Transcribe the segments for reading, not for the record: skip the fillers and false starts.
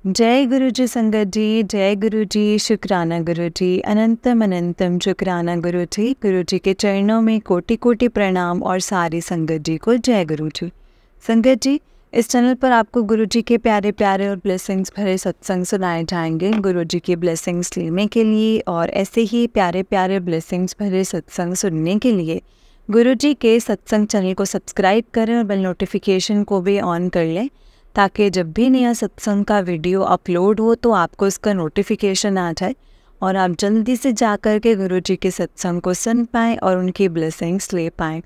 जय गुरु जी संगत जी, जय गुरु जी, शुक्राना गुरु जी, अनंतम अनंतम शुक्राना गुरु जी के चरणों में कोटि कोटि प्रणाम और सारी संगत जी को जय गुरु जी। संगत जी, इस चैनल पर आपको गुरु जी के प्यारे प्यारे और ब्लेसिंग्स भरे सत्संग सुनाए जाएंगे। गुरु जी की ब्लेसिंग्स लेने के लिए और ऐसे ही प्यारे प्यारे ब्लेसिंग्स भरे सत्संग सुनने के लिए गुरु जी के सत्संग चैनल को सब्सक्राइब करें और बेल नोटिफिकेशन को भी ऑन कर लें, ताकि जब भी नया सत्संग का वीडियो अपलोड हो तो आपको इसका नोटिफिकेशन आ जाए और आप जल्दी से जाकर के गुरु जी के सत्संग को सुन पाएँ और उनकी ब्लेसिंग्स ले पाएँ।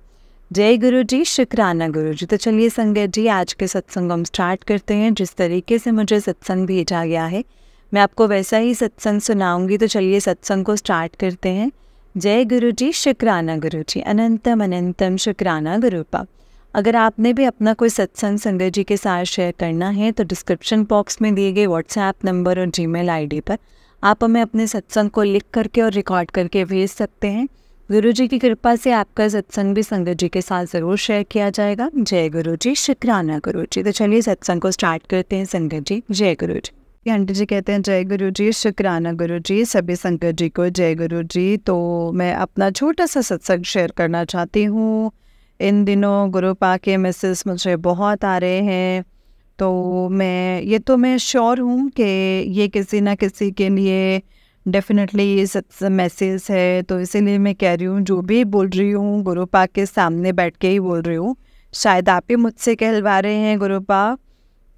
जय गुरु जी, शुक्राना गुरु जी। तो चलिए संगत जी, आज के सत्संग हम स्टार्ट करते हैं। जिस तरीके से मुझे सत्संग भेजा गया है मैं आपको वैसा ही सत्संग सुनाऊंगी। तो चलिए सत्संग को स्टार्ट करते हैं। जय गुरु जी, शुक्राना गुरु जी, अनंतम अनंतम शुक्राना गुरुपा। अगर आपने भी अपना कोई सत्संग संगत जी के साथ शेयर करना है तो डिस्क्रिप्शन बॉक्स में दिए गए व्हाट्सएप नंबर और जीमेल आईडी पर आप हमें अपने सत्संग को लिख करके और रिकॉर्ड करके भेज सकते हैं। गुरु जी की कृपा से आपका सत्संग भी संगत जी के साथ ज़रूर शेयर किया जाएगा। जय गुरु जी, शुक्राना गुरु जी। तो चलिए सत्संग को स्टार्ट करते हैं संगत जी। जय गुरु जी। आंटी जी कहते हैं जय गुरु जी, शुक्राना गुरु जी, सभी संगत जी को जय गुरु जी। तो मैं अपना छोटा सा सत्संग शेयर करना चाहती हूँ। इन दिनों गुरुपा के मैसेज मुझे बहुत आ रहे हैं, तो मैं श्योर हूँ कि ये किसी ना किसी के लिए डेफिनेटली ये मैसेज है। तो इसीलिए मैं कह रही हूँ, जो भी बोल रही हूँ गुरुपा के सामने बैठ के ही बोल रही हूँ। शायद आप ही मुझसे कहलवा रहे हैं गुरुपा।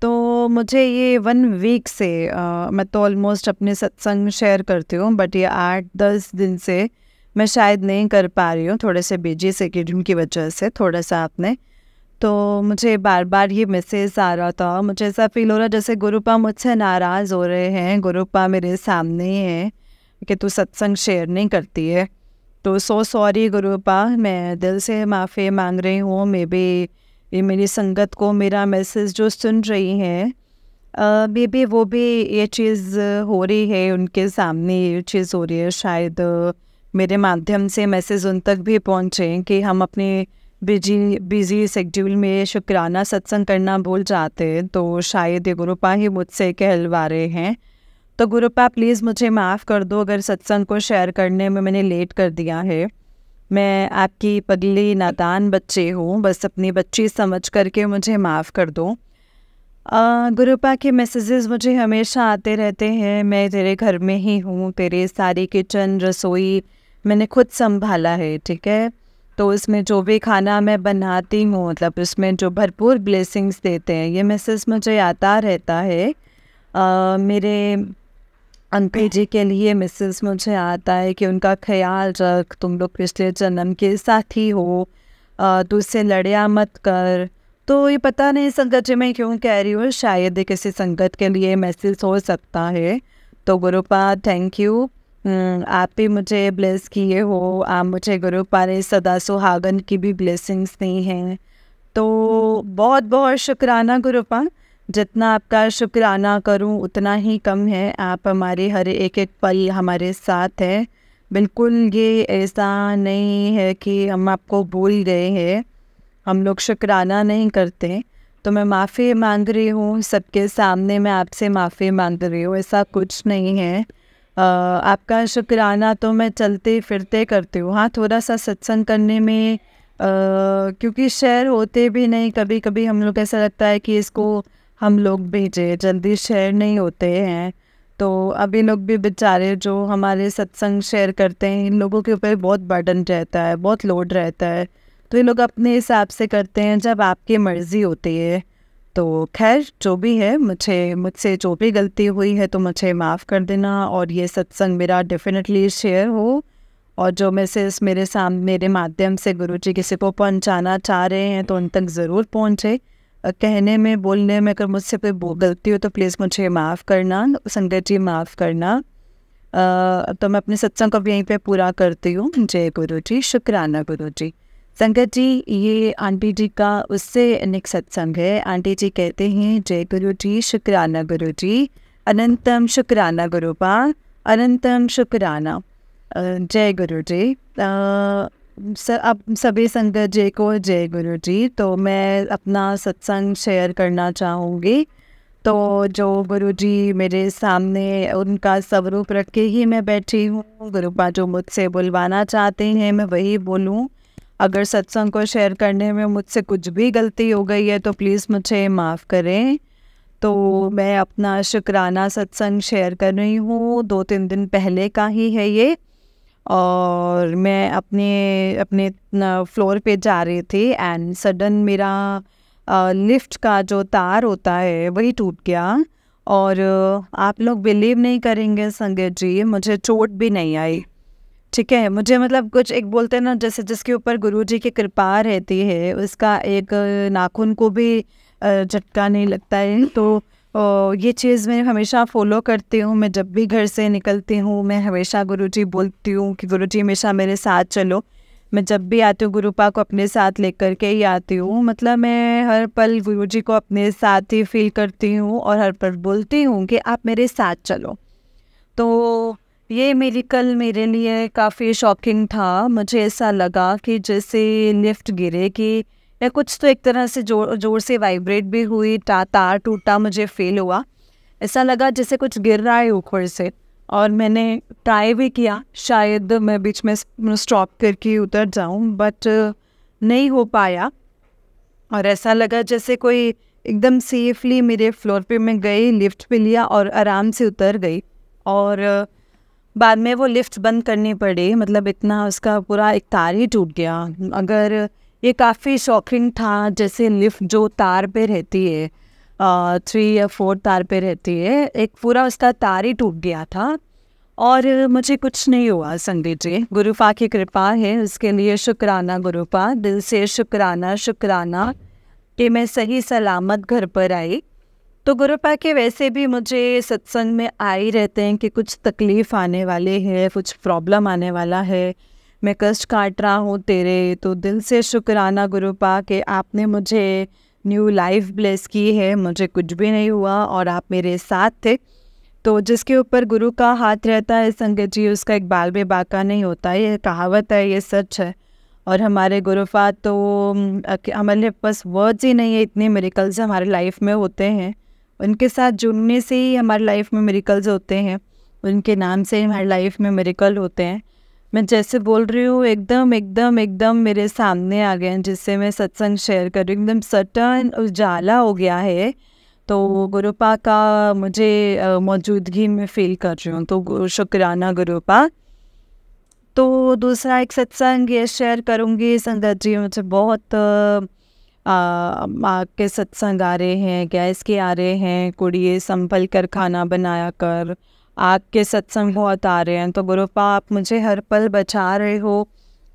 तो मुझे ये 1 वीक से मैं तो ऑलमोस्ट अपने सत्संग शेयर करती हूँ, बट ये 8-10 दिन से मैं शायद नहीं कर पा रही हूँ, थोड़े से बिजी शेड्यूल की वजह से थोड़ा सा आपने। तो मुझे बार बार ये मैसेज आ रहा था, मुझे ऐसा फील हो रहा जैसे गुरुपा मुझसे नाराज़ हो रहे हैं। गुरुपा मेरे सामने ही है कि तू सत्संग शेयर नहीं करती है। तो सो सॉरी गुरुपा, मैं दिल से माफ़ी मांग रही हूँ। मे बी ये मेरी संगत को मेरा मैसेज जो सुन रही हैं मे बी वो भी ये चीज़ हो रही है, उनके सामने ये चीज़ हो रही है। शायद मेरे माध्यम से मैसेज उन तक भी पहुँचे कि हम अपने बिजी शेड्यूल में शुक्राना सत्संग करना भूल जाते हैं। तो शायद ये गुरुपा ही मुझसे कहलवा रहे हैं। तो गुरुपा प्लीज़ मुझे माफ़ कर दो अगर सत्संग को शेयर करने में मैंने लेट कर दिया है। मैं आपकी पगली नादान बच्ची हूँ, बस अपनी बच्ची समझ करके मुझे माफ़ कर दो। गुरुपा के मैसेजेस मुझे हमेशा आते रहते हैं। मैं तेरे घर में ही हूँ, तेरे सारी किचन रसोई मैंने खुद संभाला है, ठीक है। तो उसमें जो भी खाना मैं बनाती हूँ, मतलब उसमें जो भरपूर ब्लेसिंग्स देते हैं, ये मैसेज मुझे आता रहता है। मेरे अंकल जी के लिए मैसेज मुझे आता है कि उनका ख्याल रख, तुम लोग पिछले जन्म के साथी हो, तुझसे लड़िया मत कर। तो ये पता नहीं संगत जी मैं क्यों कह रही हूँ, शायद किसी संगत के लिए मैसेज हो सकता है। तो गुरुपा थैंक यू, आप भी मुझे ब्लेस किए हो। आप मुझे गुरुपा ने सदा सुहागन की भी ब्लेसिंग्स दी हैं। तो बहुत बहुत शुक्राना गुरुपा। जितना आपका शुक्राना करूं उतना ही कम है। आप हमारे हर एक एक पल हमारे साथ हैं। बिल्कुल ये ऐसा नहीं है कि हम आपको भूल गए हैं, हम लोग शुक्राना नहीं करते। तो मैं माफ़ी मांग रही हूँ सबके सामने, मैं आपसे माफ़ी मांग रही हूँ, ऐसा कुछ नहीं है। आपका शुक्राना तो मैं चलते फिरते करती हूँ। हाँ, थोड़ा सा सत्संग करने में क्योंकि शेयर होते भी नहीं, कभी कभी हम लोग ऐसा लगता है कि इसको हम लोग भेजे, जल्दी शेयर नहीं होते हैं। तो अभी लोग भी बेचारे जो हमारे सत्संग शेयर करते हैं, इन लोगों के ऊपर बहुत बर्डन रहता है, बहुत लोड रहता है। तो ये लोग अपने हिसाब से करते हैं जब आपकी मर्ज़ी होती है। तो खैर जो भी है, मुझसे जो भी गलती हुई है तो मुझे माफ़ कर देना। और ये सत्संग मेरा डेफिनेटली शेयर हो, और जो मैसेज मेरे माध्यम से गुरुजी किसी को पहुंचाना चाह रहे हैं तो उन तक ज़रूर पहुंचे। कहने में बोलने में अगर मुझसे कोई गलती हो तो प्लीज़ मुझे माफ़ करना संगत जी, माफ़ करना। तो मैं अपने सत्संग को भी यहीं पे पूरा करती हूँ। जय गुरु जी, शुक्राना गुरु जी। संगत जी, ये आंटी जी का उससे नेक्स्ट सत्संग है। आंटी जी कहते हैं जय गुरु जी, शुक्राना गुरु जी, अनंतम शुक्राना गुरुपा, अनंतम शुक्राना। जय गुरु जी। अब सभी संगत जी को जय गुरु जी। तो मैं अपना सत्संग शेयर करना चाहूँगी। तो जो गुरुजी मेरे सामने उनका स्वरूप रख के ही मैं बैठी हूँ। गुरुपा जो मुझसे बुलवाना चाहते हैं मैं वही बोलूँ। अगर सत्संग को शेयर करने में मुझसे कुछ भी गलती हो गई है तो प्लीज़ मुझे माफ़ करें। तो मैं अपना शुक्राना सत्संग शेयर कर रही हूँ, 2-3 दिन पहले का ही है ये। और मैं अपने अपने फ्लोर पे जा रही थी एंड सडन मेरा लिफ्ट का जो तार होता है वही टूट गया। और आप लोग बिलीव नहीं करेंगे संगत जी, मुझे चोट भी नहीं आई। ठीक है, मुझे मतलब कुछ एक बोलते हैं ना, जैसे जिसके ऊपर गुरुजी की कृपा रहती है उसका एक नाखून को भी झटका नहीं लगता है। तो ये चीज़ मैं हमेशा फॉलो करती हूँ। मैं जब भी घर से निकलती हूँ मैं हमेशा गुरुजी बोलती हूँ कि गुरुजी हमेशा मेरे साथ चलो। मैं जब भी आती हूँ गुरुपा को अपने साथ लेकर के ही आती हूँ। मतलब मैं हर पल गुरुजी को अपने साथ ही फील करती हूँ और हर पल बोलती हूँ कि आप मेरे साथ चलो। तो ये मेरी कल मेरे लिए काफ़ी शॉकिंग था। मुझे ऐसा लगा कि जैसे लिफ्ट गिरे कि या कुछ तो एक तरह से जोर से वाइब्रेट भी हुई, तार टूटा, मुझे फील हुआ। ऐसा लगा जैसे कुछ गिर रहा है ऊपर से। और मैंने ट्राई भी किया, शायद मैं बीच में स्टॉप करके उतर जाऊं, बट नहीं हो पाया। और ऐसा लगा जैसे कोई एकदम सेफली मेरे फ्लोर पे मैं गई, लिफ्ट पे लिया और आराम से उतर गई। और बाद में वो लिफ्ट बंद करनी पड़ी, मतलब इतना उसका पूरा एक तार ही टूट गया। अगर ये काफ़ी शॉकिंग था, जैसे लिफ्ट जो तार पे रहती है 3 या 4 तार पे रहती है, एक पूरा उसका तार ही टूट गया था। और मुझे कुछ नहीं हुआ संगीत जी, गुरुपा की कृपा है, उसके लिए शुक्राना गुरुपा, दिल से शुक्राना शुक्राना कि मैं सही सलामत घर पर आई। तो गुरुपा के वैसे भी मुझे सत्संग में आ ही रहते हैं कि कुछ तकलीफ़ आने वाले है, कुछ प्रॉब्लम आने वाला है, मैं कष्ट काट रहा हूँ तेरे। तो दिल से शुक्राना गुरुपा कि आपने मुझे न्यू लाइफ ब्लेस की है, मुझे कुछ भी नहीं हुआ और आप मेरे साथ थे। तो जिसके ऊपर गुरु का हाथ रहता है संगत जी, उसका एक बाल भी बाका नहीं होता, ये कहावत है, ये सच है। और हमारे गुरुपा तो हमारे पास वर्ड्स ही नहीं है, इतने मिरेकल्स हमारे लाइफ में होते हैं। उनके साथ जुड़ने से ही हमारी लाइफ में मिरेकल्स होते हैं, उनके नाम से हमारी लाइफ में मिरेकल होते हैं। मैं जैसे बोल रही हूँ एकदम एकदम एकदम मेरे सामने आ गए हैं, जिससे मैं सत्संग शेयर कर रही हूँ, एकदम सटन उजाला हो गया है। तो गुरुपा का मुझे मौजूदगी में फील कर रही हूँ, तो शुक्राना गुरुपा। तो दूसरा एक सत्संग ये शेयर करूँगी संगत जी, मुझे बहुत माँ के सत्संग आ रहे हैं, गैस के आ रहे हैं, कुड़िए संभल कर खाना बनाया कर, आग के सत्संग बहुत आ रहे हैं। तो गुरुपा आप मुझे हर पल बचा रहे हो,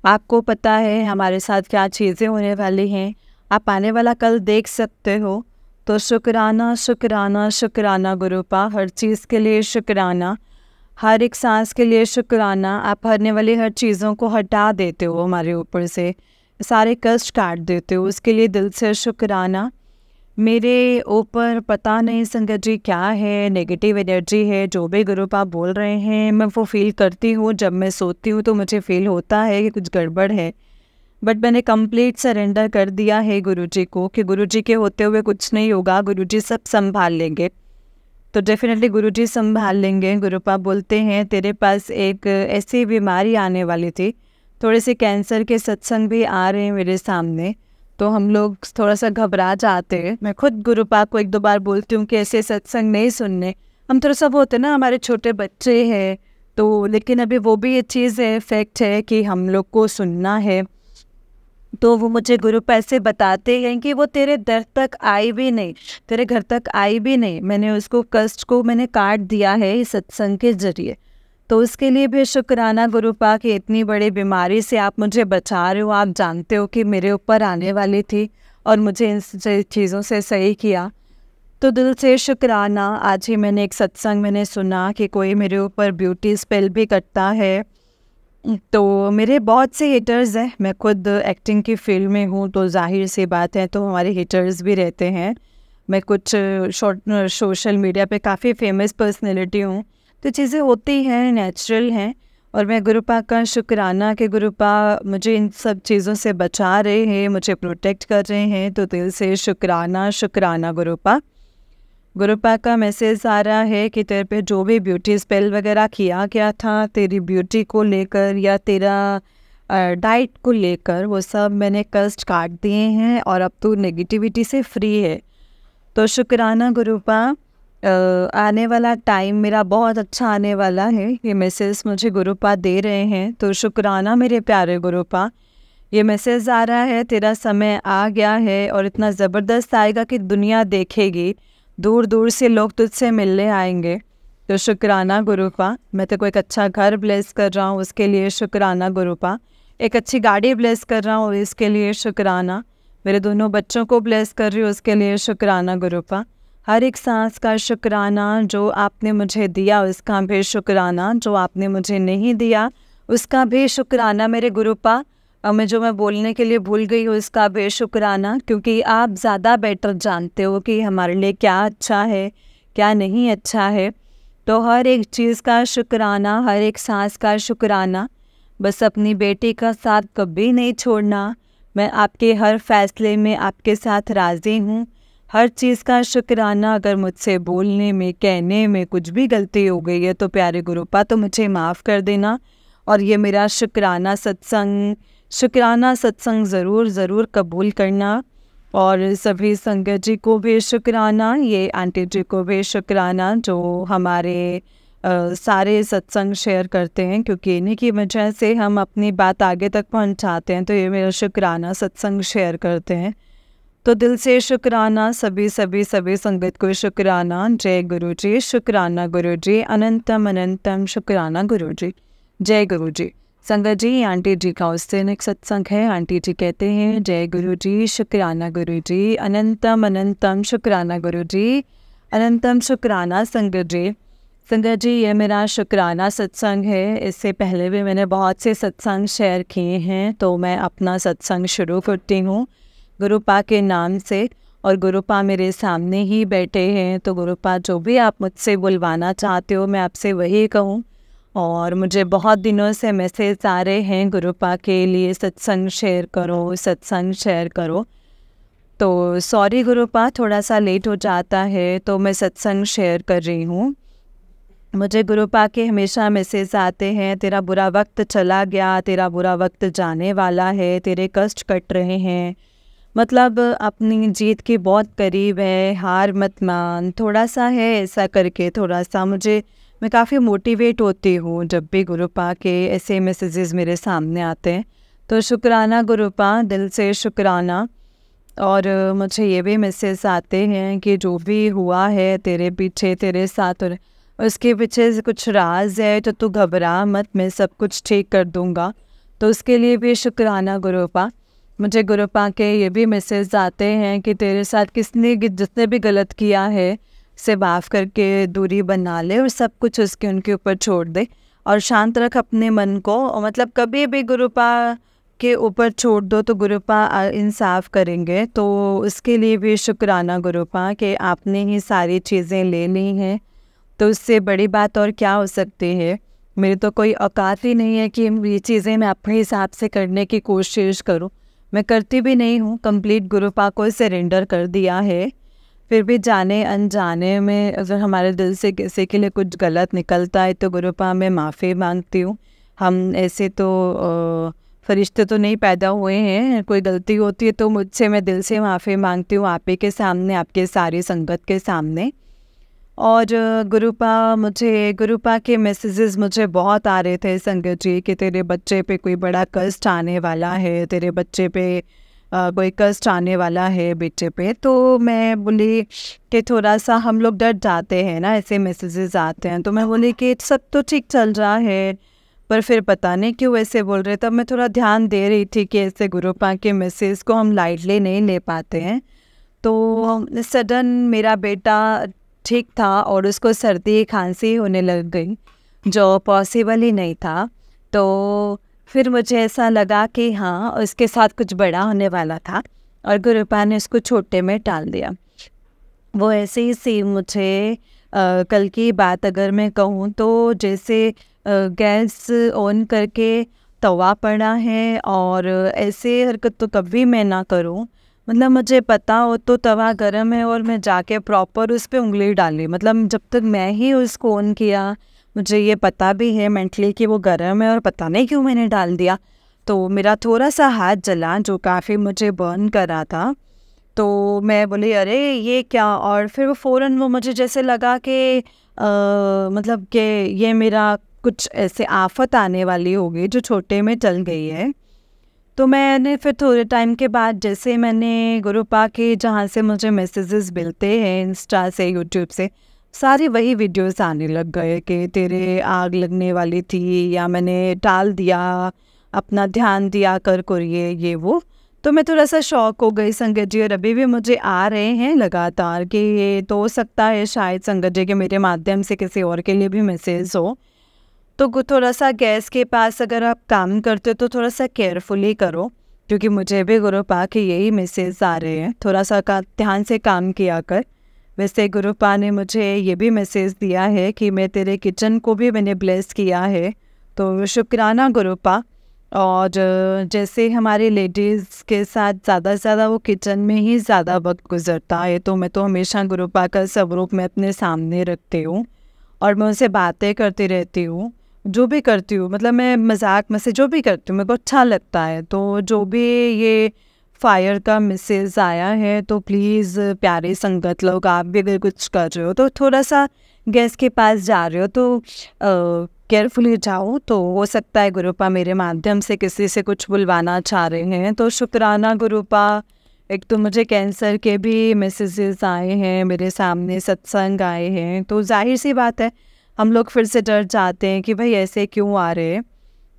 आपको पता है हमारे साथ क्या चीज़ें होने वाली हैं, आप आने वाला कल देख सकते हो। तो शुक्राना शुक्राना शुक्राना गुरुपा, हर चीज़ के लिए शुक्राना, हर एक सांस के लिए शुक्राना। आप आने वाली हर चीज़ों को हटा देते हो हमारे ऊपर से, सारे कष्ट काट देते हो, उसके लिए दिल से शुक्राना। मेरे ऊपर पता नहीं संगत जी क्या है, नेगेटिव एनर्जी है, जो भी गुरुपा बोल रहे हैं मैं वो फील करती हूँ। जब मैं सोती हूँ तो मुझे फील होता है कि कुछ गड़बड़ है, बट मैंने कंप्लीट सरेंडर कर दिया है गुरुजी को कि गुरुजी के होते हुए कुछ नहीं होगा, गुरुजी सब संभाल लेंगे। तो डेफिनेटली गुरुजी संभाल लेंगे। गुरुपा बोलते हैं तेरे पास एक ऐसी बीमारी आने वाली थी, थोड़े से कैंसर के सत्संग भी आ रहे हैं मेरे सामने, तो हम लोग थोड़ा सा घबरा जाते हैं। मैं खुद गुरुपा को 1-2 बार बोलती हूँ कि ऐसे सत्संग नहीं सुनने, हम थोड़ा सा वो होते ना, हमारे छोटे बच्चे हैं तो, लेकिन अभी वो भी ये चीज़ है, फैक्ट है कि हम लोग को सुनना है। तो वो मुझे गुरुपा ऐसे बताते हैं कि वो तेरे दर तक आई भी नहीं, तेरे घर तक आई भी नहीं, मैंने उसको कष्ट को मैंने काट दिया है इस सत्संग के जरिए। तो उसके लिए भी शुक्राना गुरुपा कि इतनी बड़ी बीमारी से आप मुझे बचा रहे हो, आप जानते हो कि मेरे ऊपर आने वाली थी और मुझे इन चीज़ों से सही किया। तो दिल से शुक्राना। आज ही मैंने एक सत्संग मैंने सुना कि कोई मेरे ऊपर ब्यूटी स्पेल भी करता है। तो मेरे बहुत से हेटर्स हैं, मैं खुद एक्टिंग की फील्ड में हूँ तो जाहिर सी बात है तो हमारे हेटर्स भी रहते हैं। मैं कुछ सोशल मीडिया पे काफ़ी फेमस पर्सनैलिटी हूँ, तो चीज़ें होती हैं, नेचुरल हैं। और मैं गुरुपा का शुक्राना कि गुरुपा मुझे इन सब चीज़ों से बचा रहे हैं, मुझे प्रोटेक्ट कर रहे हैं। तो दिल से शुक्राना शुक्राना गुरुपा। गुरुपा का मैसेज आ रहा है कि तेरे पे जो भी ब्यूटी स्पेल वगैरह किया गया था तेरी ब्यूटी को लेकर या तेरा डाइट को लेकर, वो सब मैंने कष्ट काट दिए हैं और अब तू नेगेटिविटी से फ्री है। तो शुक्राना गुरुपा, आने वाला टाइम मेरा बहुत अच्छा आने वाला है, ये मैसेज मुझे गुरुपा दे रहे हैं। तो शुक्राना मेरे प्यारे गुरुपा, ये मैसेज आ रहा है तेरा समय आ गया है और इतना ज़बरदस्त आएगा कि दुनिया देखेगी, दूर दूर से लोग तुझसे मिलने आएंगे। तो शुक्राना गुरुपा, मैं तेरे को एक अच्छा घर ब्लेस कर रहा हूँ, उसके लिए शुक्राना गुरुपा। एक अच्छी गाड़ी ब्लेस कर रहा हूँ, इसके लिए शुक्राना। मेरे दोनों बच्चों को ब्लेस कर रही हूँ, उसके लिए शुक्राना गुरुपा। हर एक सांस का शुक्राना, जो आपने मुझे दिया उसका भी शुक्राना, जो आपने मुझे नहीं दिया उसका भी शुक्राना मेरे गुरुपा। और मैं बोलने के लिए भूल गई हूँ उसका भी शुक्राना, क्योंकि आप ज़्यादा बेटर जानते हो कि हमारे लिए क्या अच्छा है क्या नहीं अच्छा है। तो हर एक चीज़ का शुक्राना, हर एक सांस का शुक्राना। बस अपनी बेटी का साथ कभी नहीं छोड़ना। मैं आपके हर फैसले में आपके साथ राज़ी हूँ। हर चीज़ का शुक्राना। अगर मुझसे बोलने में कहने में कुछ भी गलती हो गई है तो प्यारे गुरुपा तो मुझे माफ़ कर देना। और ये मेरा शुक्राना सत्संग ज़रूर ज़रूर कबूल करना। और सभी संगत जी को भी शुक्राना, ये आंटी जी को भी शुक्राना जो हमारे सारे सत्संग शेयर करते हैं, क्योंकि इन्हीं की वजह से हम अपनी बात आगे तक पहुंचाते हैं। तो ये मेरा शुक्राना सत्संग शेयर करते हैं। तो दिल से शुक्राना, सभी संगत को शुक्राना। जय गुरु जी, शुक्राना गुरु जी, अनंतम अनंतम शुक्राना गुरु जी। जय गुरु जी। संगत जी, आंटी जी का उस दिन एक सत्संग है। आंटी जी कहते हैं जय गुरु जी, शुक्राना गुरु जी, अनंतम अनंतम शुक्राना गुरु जी, अनंतम शुक्राना संगत जी। संगत जी, ये मेरा शुक्राना सत्संग है। इससे पहले भी मैंने बहुत से सत्संग शेयर किए हैं, तो मैं अपना सत्संग शुरू करती हूँ गुरुपा के नाम से। और गुरुपा मेरे सामने ही बैठे हैं, तो गुरुपा जो भी आप मुझसे बुलवाना चाहते हो मैं आपसे वही कहूँ। और मुझे बहुत दिनों से मैसेज आ रहे हैं गुरुपा के लिए, सत्संग शेयर करो सत्संग शेयर करो। तो सॉरी गुरुपा, थोड़ा सा लेट हो जाता है, तो मैं सत्संग शेयर कर रही हूँ। मुझे गुरुपा के हमेशा मैसेज आते हैं, तेरा बुरा वक्त चला गया, तेरा बुरा वक्त जाने वाला है, तेरे कष्ट कट रहे हैं, मतलब अपनी जीत के बहुत करीब है, हार मत मान, थोड़ा सा है ऐसा करके थोड़ा सा मैं काफ़ी मोटिवेट होती हूँ जब भी गुरुपा के ऐसे मैसेजेस मेरे सामने आते हैं। तो शुक्राना गुरुपा, दिल से शुक्राना। और मुझे ये भी मैसेज आते हैं कि जो भी हुआ है तेरे पीछे तेरे साथ और उसके पीछे से कुछ राज है, तो तू घबरा मत, मैं सब कुछ ठीक कर दूँगा। तो उसके लिए भी शुक्राना गुरुपा। मुझे गुरुपा के ये भी मैसेज आते हैं कि तेरे साथ जिसने भी गलत किया है से माफ़ करके दूरी बना ले और सब कुछ उनके ऊपर छोड़ दे और शांत रख अपने मन को। मतलब कभी भी गुरुपा के ऊपर छोड़ दो तो गुरुपा इंसाफ करेंगे। तो उसके लिए भी शुक्राना गुरुपा कि आपने ही सारी चीज़ें ले ली हैं, तो उससे बड़ी बात और क्या हो सकती है। मेरी तो कोई औकात ही नहीं है कि ये चीज़ें मैं अपने हिसाब से करने की कोशिश करूं। मैं करती भी नहीं हूं, कंप्लीट गुरुपा को सरेंडर कर दिया है। फिर भी जाने अनजाने में अगर हमारे दिल से किसी के लिए कुछ गलत निकलता है तो गुरुपा मैं माफ़ी मांगती हूँ। हम ऐसे तो फरिश्ते तो नहीं पैदा हुए हैं, कोई गलती होती है तो मुझसे मैं दिल से माफ़ी मांगती हूँ आप ही के सामने, आपके सारी संगत के सामने। और गुरुपा के मैसेजेस मुझे बहुत आ रहे थे संगत जी कि तेरे बच्चे पे कोई बड़ा कष्ट आने वाला है, तेरे बच्चे पे कोई कष्ट आने वाला है बेटे पे। तो मैं बोली कि थोड़ा सा हम लोग डर जाते हैं ना, ऐसे मैसेजेस आते हैं। तो मैं बोली कि सब तो ठीक चल रहा है, पर फिर पता नहीं क्यों ऐसे बोल रहे। तब मैं थोड़ा ध्यान दे रही थी कि ऐसे गुरुपा के मैसेज को हम लाइटली नहीं ले पाते हैं। तो सडन मेरा बेटा ठीक था और उसको सर्दी खांसी होने लग गई, जो पॉसिबल ही नहीं था। तो फिर मुझे ऐसा लगा कि हाँ उसके साथ कुछ बड़ा होने वाला था और गुरुपा ने उसको छोटे में टाल दिया। वो ऐसे ही सी मुझे कल की बात अगर मैं कहूँ तो जैसे गैस ऑन करके तवा पड़ा है और ऐसे हरकत तो कभी मैं ना करूँ। मतलब मुझे पता हो तो तवा गरम है और मैं जाके प्रॉपर उस पे उंगली डाली, मतलब जब तक मैं ही उसको ऑन किया, मुझे ये पता भी है मेंटली कि वो गरम है और पता नहीं क्यों मैंने डाल दिया। तो मेरा थोड़ा सा हाथ जला जो काफ़ी मुझे बर्न कर रहा था। तो मैं बोली अरे ये क्या, और फिर वो फ़ौरन वो मुझे जैसे लगा कि मतलब कि ये मेरा कुछ ऐसे आफत आने वाली होगी जो छोटे में चल गई है। तो मैंने फिर थोड़े टाइम के बाद जैसे मैंने गुरुपा के जहाँ से मुझे मैसेजेस मिलते हैं इंस्टा से यूट्यूब से, सारी वही वीडियोस आने लग गए कि तेरे आग लगने वाली थी या मैंने टाल दिया, अपना ध्यान दिया कर ये वो। तो मैं थोड़ा सा शॉक हो गई संगत जी, और अभी भी मुझे आ रहे हैं लगातार कि ये तो हो सकता है शायद संगत जी के मेरे माध्यम से किसी और के लिए भी मैसेज हो। तो थोड़ा सा गैस के पास अगर आप काम करते हो तो थोड़ा सा केयरफुली करो, क्योंकि मुझे भी गुरुपा के यही मैसेज आ रहे हैं, थोड़ा सा ध्यान से काम किया कर। वैसे गुरुपा ने मुझे ये भी मैसेज दिया है कि मैं तेरे किचन को भी मैंने ब्लेस किया है, तो शुक्राना गुरुपा। और जैसे हमारे लेडीज़ के साथ ज़्यादा से ज़्यादा वो किचन में ही ज़्यादा वक्त गुजरता है, तो मैं तो हमेशा गुरुपा का स्वरूप मैं अपने सामने रखती हूँ और मैं उनसे बातें करती रहती हूँ, जो भी करती हूँ, मतलब मैं मजाक में से जो भी करती हूँ मेरे को अच्छा लगता है। तो जो भी ये फायर का मैसेज आया है तो प्लीज़ प्यारे संगत लोग, आप भी अगर कुछ कर रहे हो तो थोड़ा सा गैस के पास जा रहे हो तो केयरफुली जाओ, तो हो सकता है गुरुपा मेरे माध्यम से किसी से कुछ बुलवाना चाह रहे हैं। तो शुक्राना गुरुपा। एक तो मुझे कैंसर के भी मैसेजेस आए हैं, मेरे सामने सत्संग आए हैं, तो जाहिर सी बात है हम लोग फिर से डर जाते हैं कि भाई ऐसे क्यों आ रहे हैं।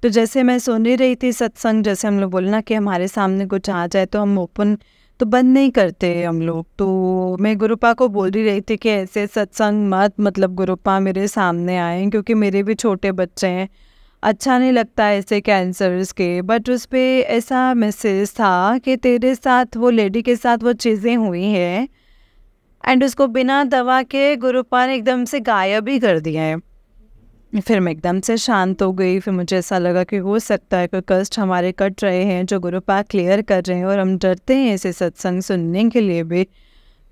तो जैसे मैं सुन ही रही थी सत्संग, जैसे हम लोग बोलना कि हमारे सामने कुछ आ जाए तो हम ओपन तो बंद नहीं करते हम लोग। तो मैं गुरुपा को बोल ही रही थी कि ऐसे सत्संग मत, मतलब गुरुपा मेरे सामने आए, क्योंकि मेरे भी छोटे बच्चे हैं, अच्छा नहीं लगता ऐसे कैंसर्स के। बट उस पर ऐसा मैसेज था कि तेरे साथ वो लेडी के साथ वो चीज़ें हुई हैं एंड उसको बिना दवा के गुरुपा ने एकदम से गायब ही कर दिया है। फिर मैं एकदम से शांत हो गई। फिर मुझे ऐसा लगा कि हो सकता है कोई कष्ट हमारे कट रहे हैं जो गुरुपा क्लियर कर रहे हैं, और हम डरते हैं ऐसे सत्संग सुनने के लिए भी।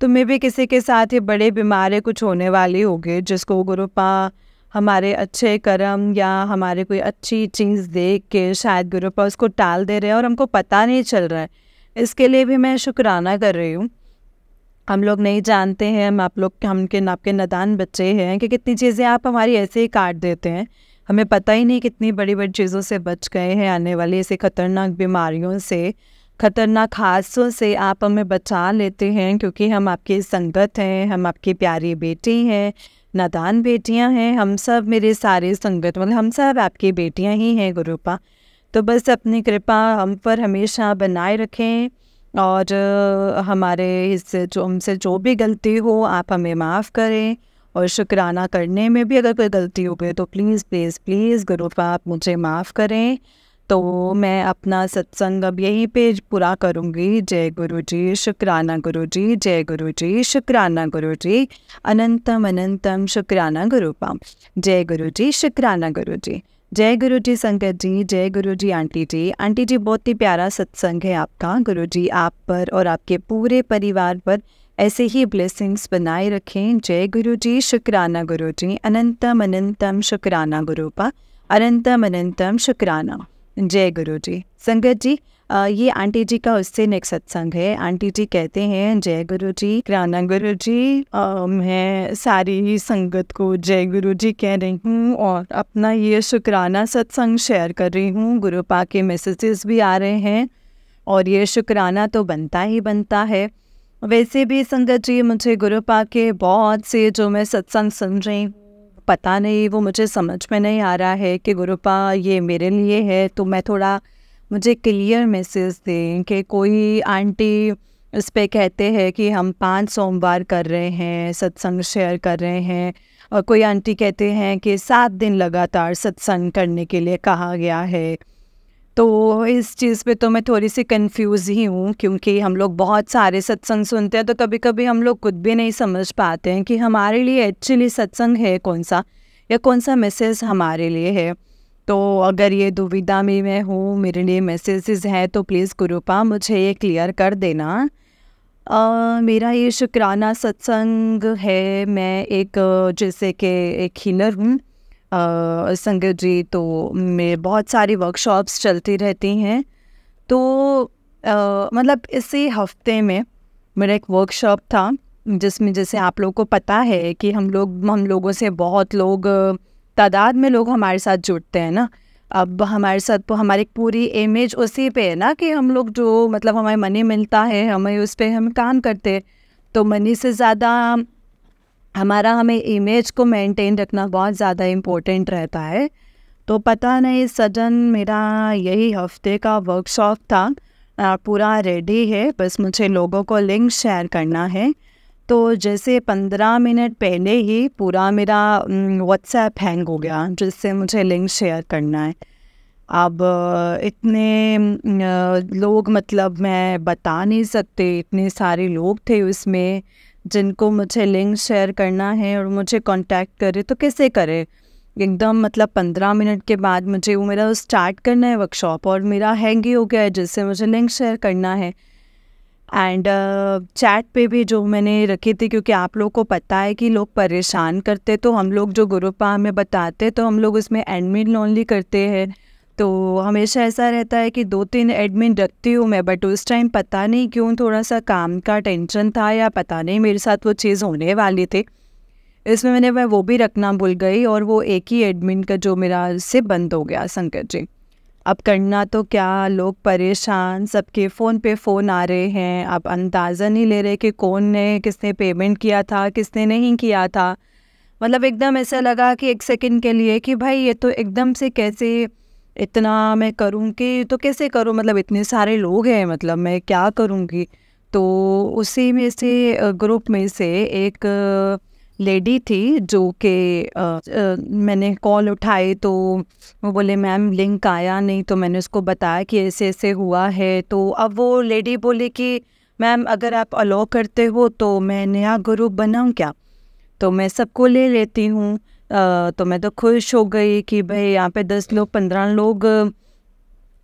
तो मैं भी किसी के साथ ये बड़े बीमारी कुछ होने वाली होगी जिसको गुरुपा हमारे अच्छे कर्म या हमारे कोई अच्छी चीज़ देख के शायद गुरुपा उसको टाल दे रहे हैं और हमको पता नहीं चल रहा है। इसके लिए भी मैं शुक्राना कर रही हूँ। हम लोग नहीं जानते हैं, हम आप लोग आपके नादान बच्चे हैं कि कितनी चीज़ें आप हमारी ऐसे ही काट देते हैं। हमें पता ही नहीं कितनी बड़ी बड़ी चीज़ों से बच गए हैं, आने वाली ऐसे खतरनाक बीमारियों से, खतरनाक हादसों से आप हमें बचा लेते हैं, क्योंकि हम आपकी संगत हैं, हम आपकी प्यारी बेटी हैं, नादान बेटियां हैं। हम सब, मेरे सारे संगत, मतलब हम सब आपकी बेटियां ही हैं गुरुपा। तो बस अपनी कृपा हम पर हमेशा बनाए रखें, और हमारे इससे जो हमसे जो भी गलती हो आप हमें माफ़ करें, और शुक्राना करने में भी अगर कोई गलती हो गई तो प्लीज़ प्लीज़ प्लीज़ गुरुपा आप मुझे माफ़ करें। तो मैं अपना सत्संग अब यहीं पे पूरा करूँगी। जय गुरु जी, शुक्राना गुरु जी, जय गुरु जी, शुक्राना गुरु जी, अनंतम अनंतम शुक्राना गुरुपा। जय गुरु जी, शुक्राना गुरु जी। जय गुरु जी संगत जी, जय गुरु जी आंटी जी। आंटी जी बहुत ही प्यारा सत्संग है आपका। गुरु जी आप पर और आपके पूरे परिवार पर ऐसे ही ब्लेसिंग्स बनाए रखें। जय गुरु जी, शुक्राना गुरु जी, अनंतम अनंतम शुक्राना गुरुपा, अनंतम अनंतम शुक्राना। जय गुरु जी संगत जी। ये आंटी जी का उससे नेक्स्ट सत्संग है। आंटी जी कहते हैं जय गुरु जी, शुक्राना गुरु जी। मैं सारी ही संगत को जय गुरु जी कह रही हूँ और अपना ये शुक्राना सत्संग शेयर कर रही हूँ। गुरुपा के मैसेजेस भी आ रहे हैं और ये शुक्राना तो बनता ही बनता है। वैसे भी संगत जी मुझे गुरुपा के बहुत से जो मैं सत्संग सुन रही हूँ, पता नहीं वो मुझे समझ में नहीं आ रहा है कि गुरुपा ये मेरे लिए है, तो मैं थोड़ा, मुझे क्लियर मैसेज दें कि कोई आंटी इस पे कहते हैं कि हम 5 सोमवार कर रहे हैं, सत्संग शेयर कर रहे हैं, और कोई आंटी कहते हैं कि 7 दिन लगातार सत्संग करने के लिए कहा गया है। तो इस चीज़ पे तो मैं थोड़ी सी कंफ्यूज ही हूँ, क्योंकि हम लोग बहुत सारे सत्संग सुनते हैं तो कभी कभी हम लोग खुद भी नहीं समझ पाते हैं कि हमारे लिए एक्चुअली सत्संग है कौन सा, या कौन सा मैसेज हमारे लिए है। तो अगर ये दुविधा में मैं हूँ, मेरे लिए मैसेजेस हैं, तो प्लीज़ गुरुपा मुझे ये क्लियर कर देना मेरा ये शुक्राना सत्संग है। मैं एक जैसे कि एक हीलर हूँ संगत जी, तो मेरे बहुत सारी वर्कशॉप्स चलती रहती हैं। तो मतलब इसी हफ्ते में मेरा एक वर्कशॉप था, जिसमें जैसे आप लोगों को पता है कि हम लोगों से बहुत लोग तादाद में लोग हमारे साथ जुड़ते हैं ना। अब हमारे साथ तो हमारी पूरी इमेज उसी पे है ना, कि हम लोग जो मतलब हमें मनी मिलता है, हमें उस पे हम काम करते हैं। तो मनी से ज़्यादा हमें इमेज को मेंटेन रखना बहुत ज़्यादा इम्पोर्टेंट रहता है। तो पता नहीं सडन मेरा यही हफ्ते का वर्कशॉप था, पूरा रेडी है, बस मुझे लोगों को लिंक शेयर करना है। तो जैसे 15 मिनट पहले ही पूरा मेरा व्हाट्सएप हैंग हो गया, जिससे मुझे लिंक शेयर करना है। अब इतने लोग, मतलब मैं बता नहीं सकते, इतने सारे लोग थे उसमें जिनको मुझे लिंक शेयर करना है और मुझे कांटेक्ट करे तो कैसे करे एकदम। मतलब 15 मिनट के बाद मुझे वो मेरा स्टार्ट करना है वर्कशॉप और मेरा हैंग ही हो गया है, जिससे मुझे लिंक शेयर करना है। एंड चैट पे भी जो मैंने रखी थी, क्योंकि आप लोग को पता है कि लोग परेशान करते, तो हम लोग जो ग्रुप हमें बताते तो हम लोग उसमें एडमिन ओनली करते हैं। तो हमेशा ऐसा रहता है कि 2-3 एडमिन रखती हूँ मैं, बट उस टाइम पता नहीं क्यों थोड़ा सा काम का टेंशन था, या पता नहीं मेरे साथ वो चीज़ होने वाली थी, इसमें मैं वो भी रखना भूल गई, और वो एक ही एडमिन का जो मेरा से बंद हो गया संकट जी। अब करना तो क्या, लोग परेशान, सबके फ़ोन पे फ़ोन आ रहे हैं। अब अंदाज़ा नहीं ले रहे कि कौन ने किसने पेमेंट किया था, किसने नहीं किया था। मतलब एकदम ऐसा लगा कि एक सेकंड के लिए कि भाई ये तो एकदम से कैसे इतना मैं करूँ, कि तो कैसे करूँ, मतलब इतने सारे लोग हैं, मतलब मैं क्या करूँगी। तो उसी में से ग्रुप में से एक लेडी थी जो कि मैंने कॉल उठाई, तो वो बोले मैम लिंक आया नहीं। तो मैंने उसको बताया कि ऐसे ऐसे हुआ है। तो अब वो लेडी बोली कि मैम अगर आप अलाउ करते हो तो मैं नया ग्रुप बनाऊं क्या, तो मैं सबको ले लेती हूँ। तो मैं तो खुश हो गई कि भाई यहाँ पे 10 लोग 15 लोग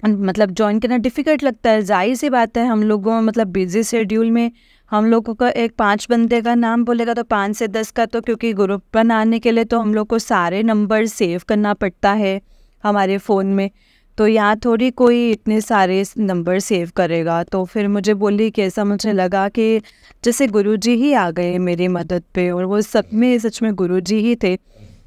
मतलब ज्वाइन करना डिफ़िकल्ट लगता है, जाहिर सी बात है। हम लोगों मतलब बिजी शेड्यूल में हम लोगों का एक 5 बंदे का नाम बोलेगा तो 5 से 10 का, तो क्योंकि ग्रुप बनाने के लिए तो हम लोग को सारे नंबर सेव करना पड़ता है हमारे फ़ोन में। तो यहाँ थोड़ी कोई इतने सारे नंबर सेव करेगा। तो फिर मुझे बोली कि ऐसा मुझे लगा कि जैसे गुरुजी ही आ गए मेरी मदद पे, और वो सब में सच में गुरुजी ही थे।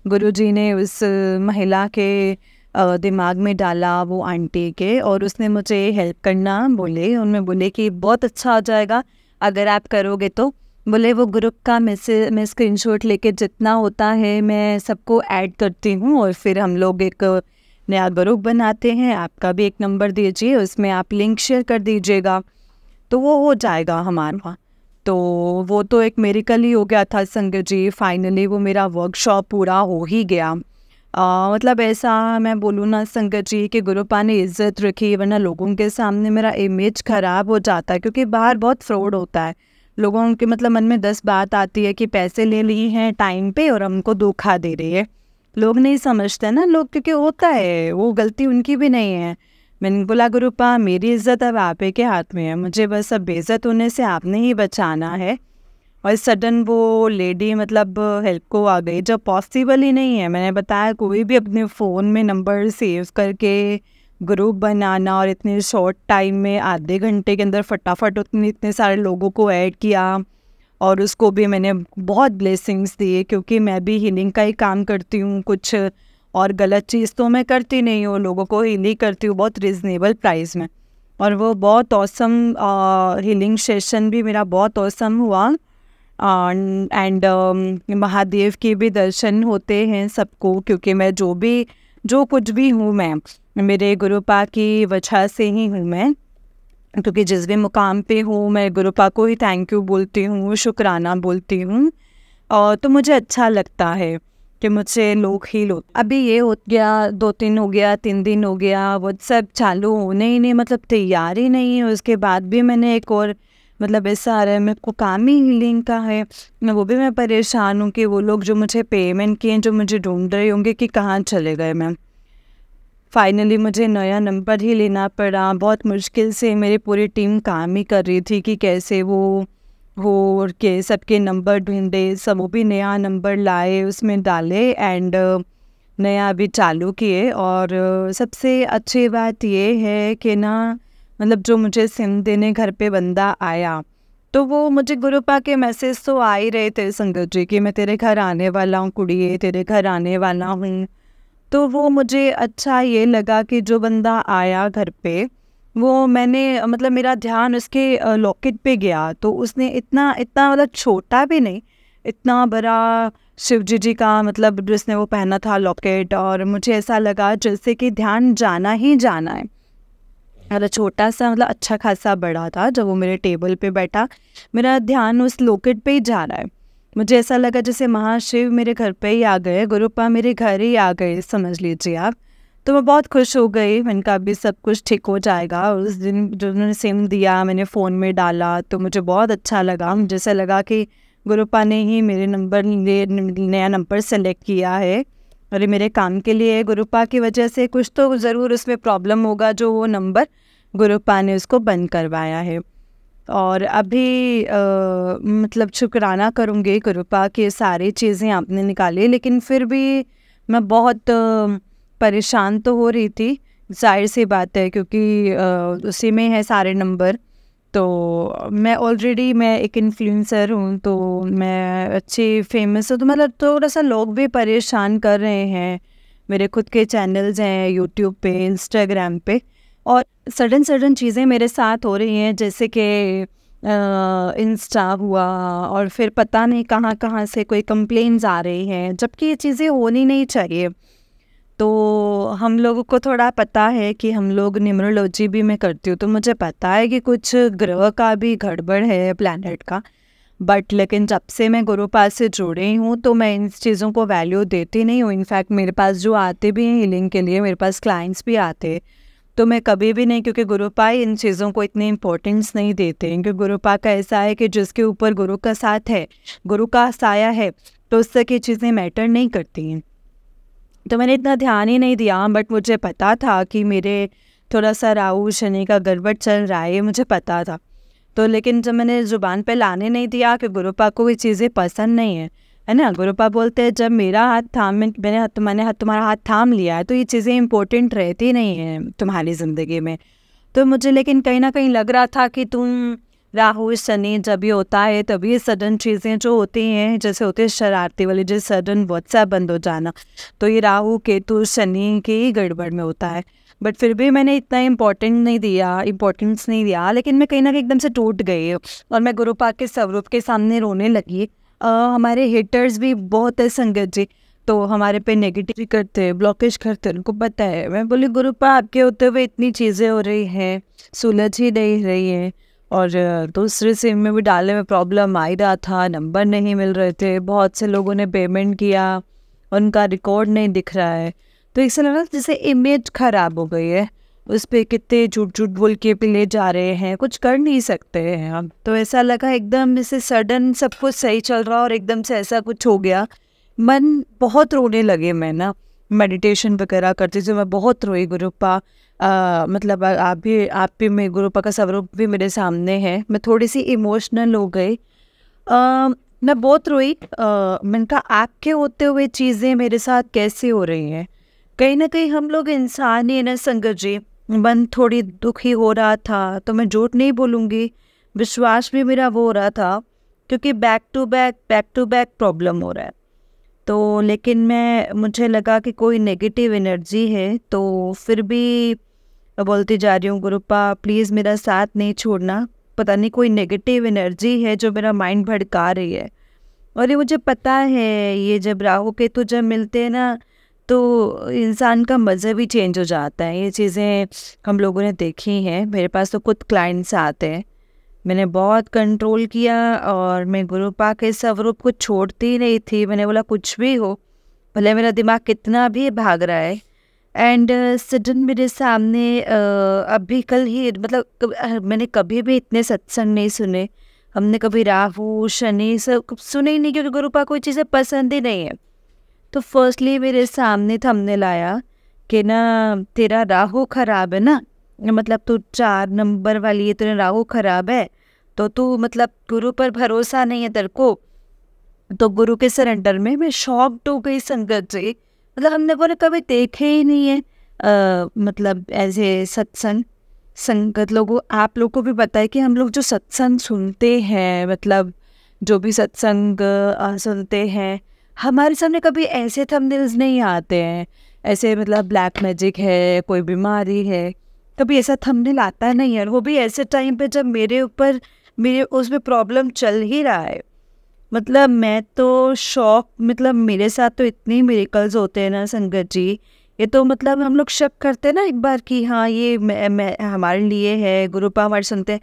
गुरुजी ने उस महिला के दिमाग में डाला, वो आंटी के, और उसने मुझे हेल्प करना बोले। उनमें बोले कि बहुत अच्छा हो जाएगा अगर आप करोगे तो। बोले वो ग्रुप का मैसेज मैं स्क्रीनशॉट लेके जितना होता है मैं सबको ऐड करती हूँ, और फिर हम लोग एक नया ग्रुप बनाते हैं। आपका भी एक नंबर दीजिए, उसमें आप लिंक शेयर कर दीजिएगा, तो वो हो जाएगा हमारा। तो वो तो एक मेरिकल ही हो गया था संगत जी। फाइनली वो मेरा वर्कशॉप पूरा हो ही गया। मतलब ऐसा मैं बोलूँ ना संगत जी कि गुरुपा ने इज्जत रखी, वरना लोगों के सामने मेरा इमेज ख़राब हो जाता है, क्योंकि बाहर बहुत फ्रॉड होता है। लोगों के मतलब मन में 10 बात आती है कि पैसे ले लिए हैं टाइम पे और हमको धोखा दे रही है। लोग नहीं समझते ना लोग, क्योंकि होता है वो गलती उनकी भी नहीं है। मैंने बोला गुरुपा मेरी इज्जत अब आप ही के हाथ में है, मुझे बस अब बेइज्जत होने से आपने ही बचाना है। और सडन वो लेडी मतलब हेल्प को आ गई, जब पॉसिबल ही नहीं है। मैंने बताया कोई भी अपने फ़ोन में नंबर सेव करके ग्रुप बनाना, और इतने शॉर्ट टाइम में आधे घंटे के अंदर फटाफट इतने सारे लोगों को ऐड किया। और उसको भी मैंने बहुत ब्लेसिंग्स दिए, क्योंकि मैं भी हीलिंग का ही काम करती हूँ, कुछ और गलत चीज़ तो मैं करती नहीं हूँ, लोगों को हीलिंग करती हूँ बहुत रिजनेबल प्राइस में। और वो बहुत ऑसम हीलिंग सेशन भी मेरा बहुत ऑसम हुआ। एंड महादेव के भी दर्शन होते हैं सबको, क्योंकि मैं जो कुछ भी हूँ मैं मेरे गुरुपा की वजह से ही हूँ मैं। क्योंकि जिस भी मुकाम पे हूँ मैं गुरुपा को ही थैंक यू बोलती हूँ, शुक्राना बोलती हूँ। और तो मुझे अच्छा लगता है कि मुझसे लोग ही लो। अभी ये हो गया 2-3 हो गया, 3 दिन हो गया, व्हाट्सएप चालू होने ही नहीं, मतलब तैयार ही नहीं है। उसके बाद भी मैंने एक और मतलब ऐसा आ रहा है मेरे को काम ही हीलिंग का है। वो भी मैं परेशान हूँ कि वो लोग जो मुझे पेमेंट किए, जो मुझे ढूंढ रहे होंगे कि कहाँ चले गए मैम। फाइनली मुझे नया नंबर ही लेना पड़ा। बहुत मुश्किल से मेरी पूरी टीम काम ही कर रही थी कि कैसे वो हो के सबके नंबर ढूंढे, सब वो भी नया नंबर लाए, उसमें डाले एंड नया अभी चालू किए। और सबसे अच्छी बात ये है कि ना, मतलब जो मुझे सिम देने घर पे बंदा आया, तो वो मुझे गुरुपा के मैसेज तो आ ही रहे थे संगत जी कि मैं तेरे घर आने वाला हूँ कुड़िए, तेरे घर आने वाला हूँ। तो वो मुझे अच्छा ये लगा कि जो बंदा आया घर पे, वो मैंने मतलब मेरा ध्यान उसके लॉकेट पे गया, तो उसने इतना इतना मतलब छोटा भी नहीं, इतना बड़ा शिव जी का मतलब जिसने वो पहना था लॉकेट, और मुझे ऐसा लगा जैसे कि ध्यान जाना ही जाना है। मतलब छोटा सा मतलब अच्छा खासा बड़ा था। जब वो मेरे टेबल पे बैठा, मेरा ध्यान उस लॉकेट पे ही जा रहा है। मुझे ऐसा लगा जैसे महाशिव मेरे घर पे ही आ गए, गुरुपा मेरे घर ही आ गए, समझ लीजिए आप। तो मैं बहुत खुश हो गई, मैंने कहा अभी सब कुछ ठीक हो जाएगा। उस दिन जो उन्होंने सिम दिया, मैंने फ़ोन में डाला, तो मुझे बहुत अच्छा लगा। मुझे ऐसा लगा कि गुरुपा ने ही मेरे नया नंबर सेलेक्ट किया है और ये मेरे काम के लिए है। गुरुपा की वजह से कुछ तो ज़रूर उसमें प्रॉब्लम होगा, जो वो नंबर गुरुपा ने उसको बंद करवाया है। और अभी मतलब शुक्राना करूँगी गुरुपा कि सारी चीज़ें आपने निकाली, लेकिन फिर भी मैं बहुत परेशान तो हो रही थी, जाहिर सी बात है, क्योंकि उसी में है सारे नंबर। तो मैं एक इन्फ्लुएंसर हूँ, तो मैं अच्छी फेमस हूँ, तो मतलब थोड़ा सा लोग भी परेशान कर रहे हैं। मेरे खुद के चैनल्स हैं यूट्यूब पे, इंस्टाग्राम पे, और सडन चीज़ें मेरे साथ हो रही हैं, जैसे कि इंस्टा हुआ, और फिर पता नहीं कहाँ कहाँ से कोई कंप्लेंट्स आ रही हैं, जबकि ये चीज़ें होनी नहीं चाहिए। तो हम लोगों को थोड़ा पता है कि हम लोग न्यूमरोलॉजी भी मैं करती हूँ, तो मुझे पता है कि कुछ ग्रह का भी गड़बड़ है, प्लैनेट का। बट लेकिन जब से मैं गुरुपा से जुड़ी हूँ, तो मैं इन चीज़ों को वैल्यू देती नहीं हूँ। इनफैक्ट मेरे पास जो आते भी हैं हीलिंग के लिए, मेरे पास क्लाइंट्स भी आते हैं, तो मैं कभी भी नहीं, क्योंकि गुरुपा इन चीज़ों को इतनी इम्पोर्टेंस नहीं देते हैं। क्योंकि गुरुपा का ऐसा है कि जिसके ऊपर गुरु का साथ है, गुरु का साया है, तो उससे की चीज़ें मैटर नहीं करती हैं। तो मैंने इतना ध्यान ही नहीं दिया, बट मुझे पता था कि मेरे थोड़ा सा राहु शनि का गड़बड़ चल रहा है, ये मुझे पता था। तो लेकिन जब मैंने ज़ुबान पे लाने नहीं दिया कि गुरुपा को ये चीज़ें पसंद नहीं है ना। गुरुपा बोलते हैं जब मेरा हाथ थाम मैंने तुम्हारा हाथ थाम लिया है, तो ये चीज़ें इंपॉर्टेंट रहती नहीं हैं तुम्हारी ज़िंदगी में। तो मुझे लेकिन कहीं ना कहीं लग रहा था कि तुम राहु शनि जब भी होता है, तभी सडन चीज़ें जो होती हैं, जैसे होते हैं शरारती वाली, जैसे सडन व्हाट्सएप बंद हो जाना, तो ये राहु केतु शनि की ही गड़बड़ में होता है। बट फिर भी मैंने इतना इम्पोर्टेंस नहीं दिया, लेकिन मैं कहीं ना कहीं एकदम से टूट गई और मैं गुरुपा के स्वरूप के सामने रोने लगी। हमारे हेटर्स भी बहुत है संगत जी, तो हमारे पे नेगेटिव करते, ब्लॉकेज करते, उनको पता है। मैं बोली गुरुपा आपके होते हुए इतनी चीज़ें हो रही हैं, सुलझ ही नहीं रही है, और दूसरे सिम में भी डालने में प्रॉब्लम आ ही रहा था, नंबर नहीं मिल रहे थे, बहुत से लोगों ने पेमेंट किया, उनका रिकॉर्ड नहीं दिख रहा है। तो ऐसा लगा जैसे इमेज ख़राब हो गई है, उस पर कितने झूठ झूठ बोल के भी ले जा रहे हैं, कुछ कर नहीं सकते हैं हम। तो ऐसा लगा एकदम जैसे सडन सब कुछ सही चल रहा और एकदम से ऐसा कुछ हो गया। मन बहुत रोने लगे, मैं ना मेडिटेशन वगैरह करती थी, मैं बहुत रोई। गुरुपा मतलब आप भी मैं गुरुपा का स्वरूप भी मेरे सामने है, मैं थोड़ी सी इमोशनल हो गई। मैं बहुत रोई। मैंने कहा आपके होते हुए चीज़ें मेरे साथ कैसे हो रही हैं। कहीं ना कहीं हम लोग इंसान ही है ना संगत जी। मन थोड़ी दुखी हो रहा था, तो मैं झूठ नहीं बोलूँगी, विश्वास भी मेरा वो हो रहा था, क्योंकि बैक टू बैक प्रॉब्लम हो रहा है। तो लेकिन मुझे लगा कि कोई नेगेटिव एनर्जी है, तो फिर भी मैं बोलती जा रही हूँ गुरुपा प्लीज़ मेरा साथ नहीं छोड़ना। पता नहीं कोई नेगेटिव एनर्जी है जो मेरा माइंड भड़का रही है। और ये मुझे पता है, ये जब राहु केतु जब मिलते हैं ना, तो इंसान का मज़हब ही चेंज हो जाता है। ये चीज़ें हम लोगों ने देखी हैं, मेरे पास तो खुद क्लाइंट्स आते हैं। मैंने बहुत कंट्रोल किया और मैं गुरुपा के स्वरूप को छोड़ती नहीं थी। मैंने बोला कुछ भी हो, भले मेरा दिमाग कितना भी भाग रहा है। एंड सडन मेरे सामने अभी कल ही मतलब मैंने कभी भी इतने सत्संग नहीं सुने, हमने कभी राहु शनि सब सुने ही नहीं, क्योंकि गुरुपा कोई चीज़ें पसंद ही नहीं है। तो फर्स्टली मेरे सामने थंबनेल आया कि ना तेरा राहु खराब है ना, मतलब तू 4 नंबर वाली है, तेरा राहु खराब है, तो तू मतलब गुरु पर भरोसा नहीं है तेरे को। तो गुरु के सरेंडर में मैं शॉक्ड हो गई संगत जी। मतलब हमने को कभी देखे ही नहीं है मतलब ऐसे सत्संग। संगत लोगों, आप लोग को भी पता है कि हम लोग जो सत्संग सुनते हैं, मतलब जो भी सत्संग सुनते हैं, हमारे सामने कभी ऐसे थंबनेल्स नहीं आते हैं, ऐसे मतलब ब्लैक मैजिक है, कोई बीमारी है, कभी ऐसा थंबनेल आता नहीं है। वो भी ऐसे टाइम पे जब मेरे उसमें प्रॉब्लम चल ही रहा है। मतलब मैं तो शॉक, मतलब मेरे साथ तो इतने मिरेकल्स होते हैं ना संगत जी, ये तो मतलब हम लोग शक करते हैं ना एक बार कि हाँ ये मैं हमारे लिए है, गुरुपा हमारे सुनते हैं।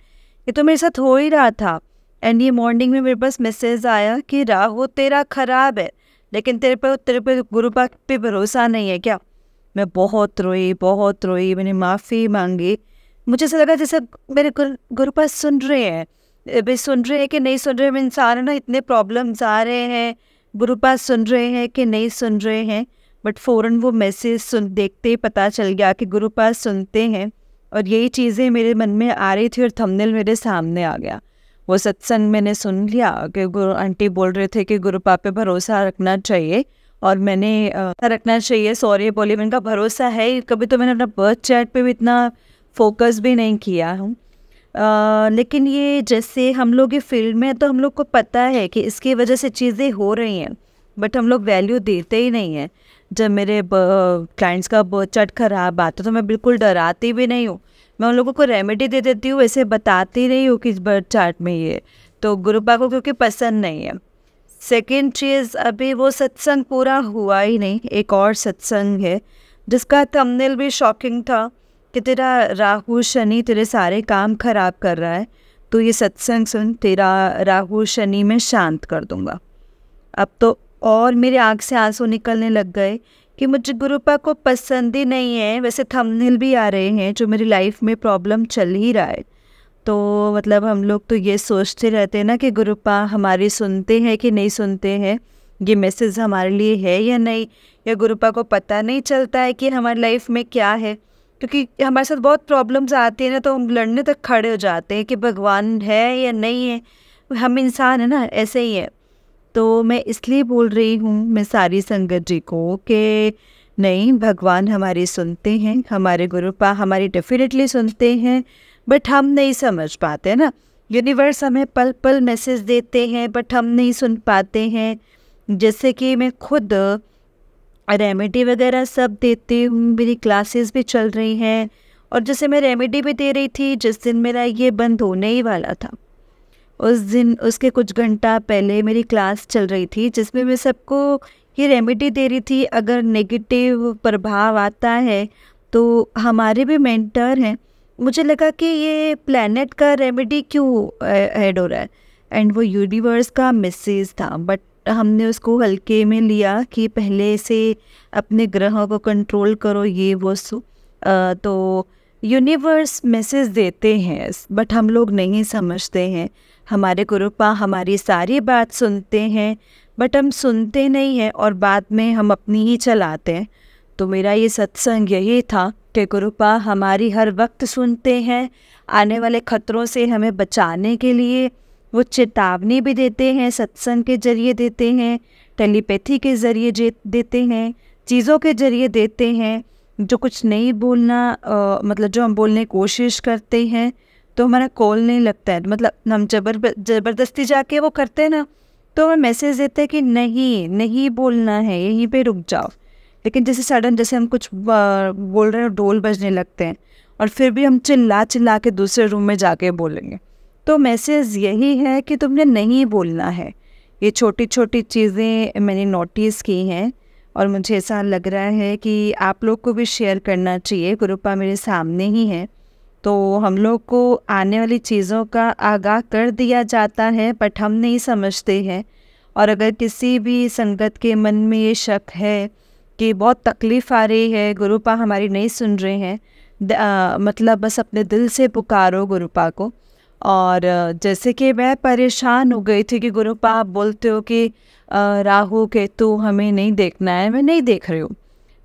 ये तो मेरे साथ हो ही रहा था। एंड ये मॉर्निंग में मेरे पास मैसेज आया कि राहु तेरा खराब है, लेकिन तेरे पे गुरुपा पे भरोसा नहीं है क्या। मैं बहुत रोई, मैंने माफ़ी मांगी। मुझे ऐसा लगा जैसे मेरे गुरुपा सुन रहे हैं, वे सुन रहे हैं कि नहीं सुन रहे हैं। इंसान है ना, इतने प्रॉब्लम्स आ रहे हैं, गुरुपा सुन रहे हैं कि नहीं सुन रहे हैं। बट फ़ौरन वो मैसेज देखते ही पता चल गया कि गुरुपा सुनते हैं। और यही चीज़ें मेरे मन में आ रही थी और थंबनेल मेरे सामने आ गया। वो सत्संग मैंने सुन लिया कि गुरु आंटी बोल रहे थे कि गुरुपा पे भरोसा रखना चाहिए, और मैंने रखना चाहिए, सॉरी बोली। मैंने कहा भरोसा है, कभी तो मैंने अपना बर्थ चार्ट पे भी इतना फोकस भी नहीं किया हूँ। लेकिन ये जैसे हम लोग ये फील्ड में, तो हम लोग को पता है कि इसकी वजह से चीज़ें हो रही हैं, बट हम लोग वैल्यू देते ही नहीं हैं। जब मेरे क्लाइंट्स का बर्थ चार्ट खराब आता तो मैं बिल्कुल डराती भी नहीं हूँ, मैं उन लोगों को रेमेडी दे देती हूँ, ऐसे बताती नहीं हूँ कि बर्थ चार्ट में ये। तो गुरुपा को क्योंकि पसंद नहीं है। सेकेंड चीज़, अभी वो सत्संग पूरा हुआ ही नहीं, एक और सत्संग है जिसका थंबनेल भी शॉकिंग था कि तेरा राहु शनि तेरे सारे काम खराब कर रहा है, तो ये सत्संग सुन, तेरा राहु शनि में शांत कर दूंगा। अब तो और मेरे आँख से आंसू निकलने लग गए कि मुझे गुरुपा को पसंद ही नहीं है। वैसे थंबनेल भी आ रहे हैं जो मेरी लाइफ में प्रॉब्लम चल ही रहा है। तो मतलब हम लोग तो ये सोचते रहते हैं ना कि गुरुपा हमारी सुनते हैं कि नहीं सुनते हैं, ये मैसेज हमारे लिए है या नहीं, या गुरुपा को पता नहीं चलता है कि हमारी लाइफ में क्या है। क्योंकि हमारे साथ बहुत प्रॉब्लम्स आती हैं ना, तो हम लड़ने तक खड़े हो जाते हैं कि भगवान है या नहीं है। हम इंसान है ना, ऐसे ही है। तो मैं इसलिए बोल रही हूँ मैं सारी संगत जी को कि नहीं, भगवान हमारी सुनते हैं, हमारे गुरुपा हमारी डेफिनेटली सुनते हैं, बट हम नहीं समझ पाते ना। यूनिवर्स हमें पल पल मैसेज देते हैं, बट हम नहीं सुन पाते हैं। जैसे कि मैं खुद रेमेडी वगैरह सब देती हूँ, मेरी क्लासेस भी चल रही हैं, और जैसे मैं रेमेडी भी दे रही थी, जिस दिन मेरा ये बंद होने ही वाला था, उस दिन उसके कुछ घंटा पहले मेरी क्लास चल रही थी जिसमें मैं सबको ये रेमेडी दे रही थी। अगर नेगेटिव प्रभाव आता है तो हमारे भी मेंटर हैं, मुझे लगा कि ये प्लैनेट का रेमेडी क्यों ऐड हो रहा है, एंड वो यूनिवर्स का मैसेज था। बट हमने उसको हल्के में लिया कि पहले से अपने ग्रहों को कंट्रोल करो, ये वो तो यूनिवर्स मैसेज देते हैं, बट हम लोग नहीं समझते हैं। हमारे गुरुपा हमारी सारी बात सुनते हैं, बट हम सुनते नहीं हैं और बाद में हम अपनी ही चलाते हैं। तो मेरा ये सत्संग यही था कि गुरुपा हमारी हर वक्त सुनते हैं, आने वाले खतरों से हमें बचाने के लिए वो चेतावनी भी देते हैं, सत्संग के जरिए देते हैं, टेलीपैथी के ज़रिए देते हैं, चीज़ों के ज़रिए देते हैं। जो कुछ नहीं बोलना मतलब जो हम बोलने की कोशिश करते हैं तो हमारा कॉल नहीं लगता है, मतलब हम ज़बरदस्ती जाके वो करते हैं ना, तो हमें मैसेज देते हैं कि नहीं बोलना है, यहीं पे रुक जाओ। लेकिन जैसे सडन जैसे हम कुछ बोल रहे हैं, ढोल बजने लगते हैं, और फिर भी हम चिल्ला के दूसरे रूम में जाके बोलेंगे। तो मैसेज यही है कि तुमने नहीं बोलना है। ये छोटी छोटी चीज़ें मैंने नोटिस की हैं, और मुझे ऐसा लग रहा है कि आप लोग को भी शेयर करना चाहिए। गुरुपा मेरे सामने ही है, तो हम लोग को आने वाली चीज़ों का आगाह कर दिया जाता है, बट हम नहीं समझते हैं। और अगर किसी भी संगत के मन में ये शक है कि बहुत तकलीफ़ आ रही है, गुरुपा हमारी नहीं सुन रहे हैं, मतलब बस अपने दिल से पुकारो गुरुपा को। और जैसे कि मैं परेशान हो गई थी कि गुरुपा आप बोलते हो कि राहु केतु हमें नहीं देखना है, मैं नहीं देख रही हूँ।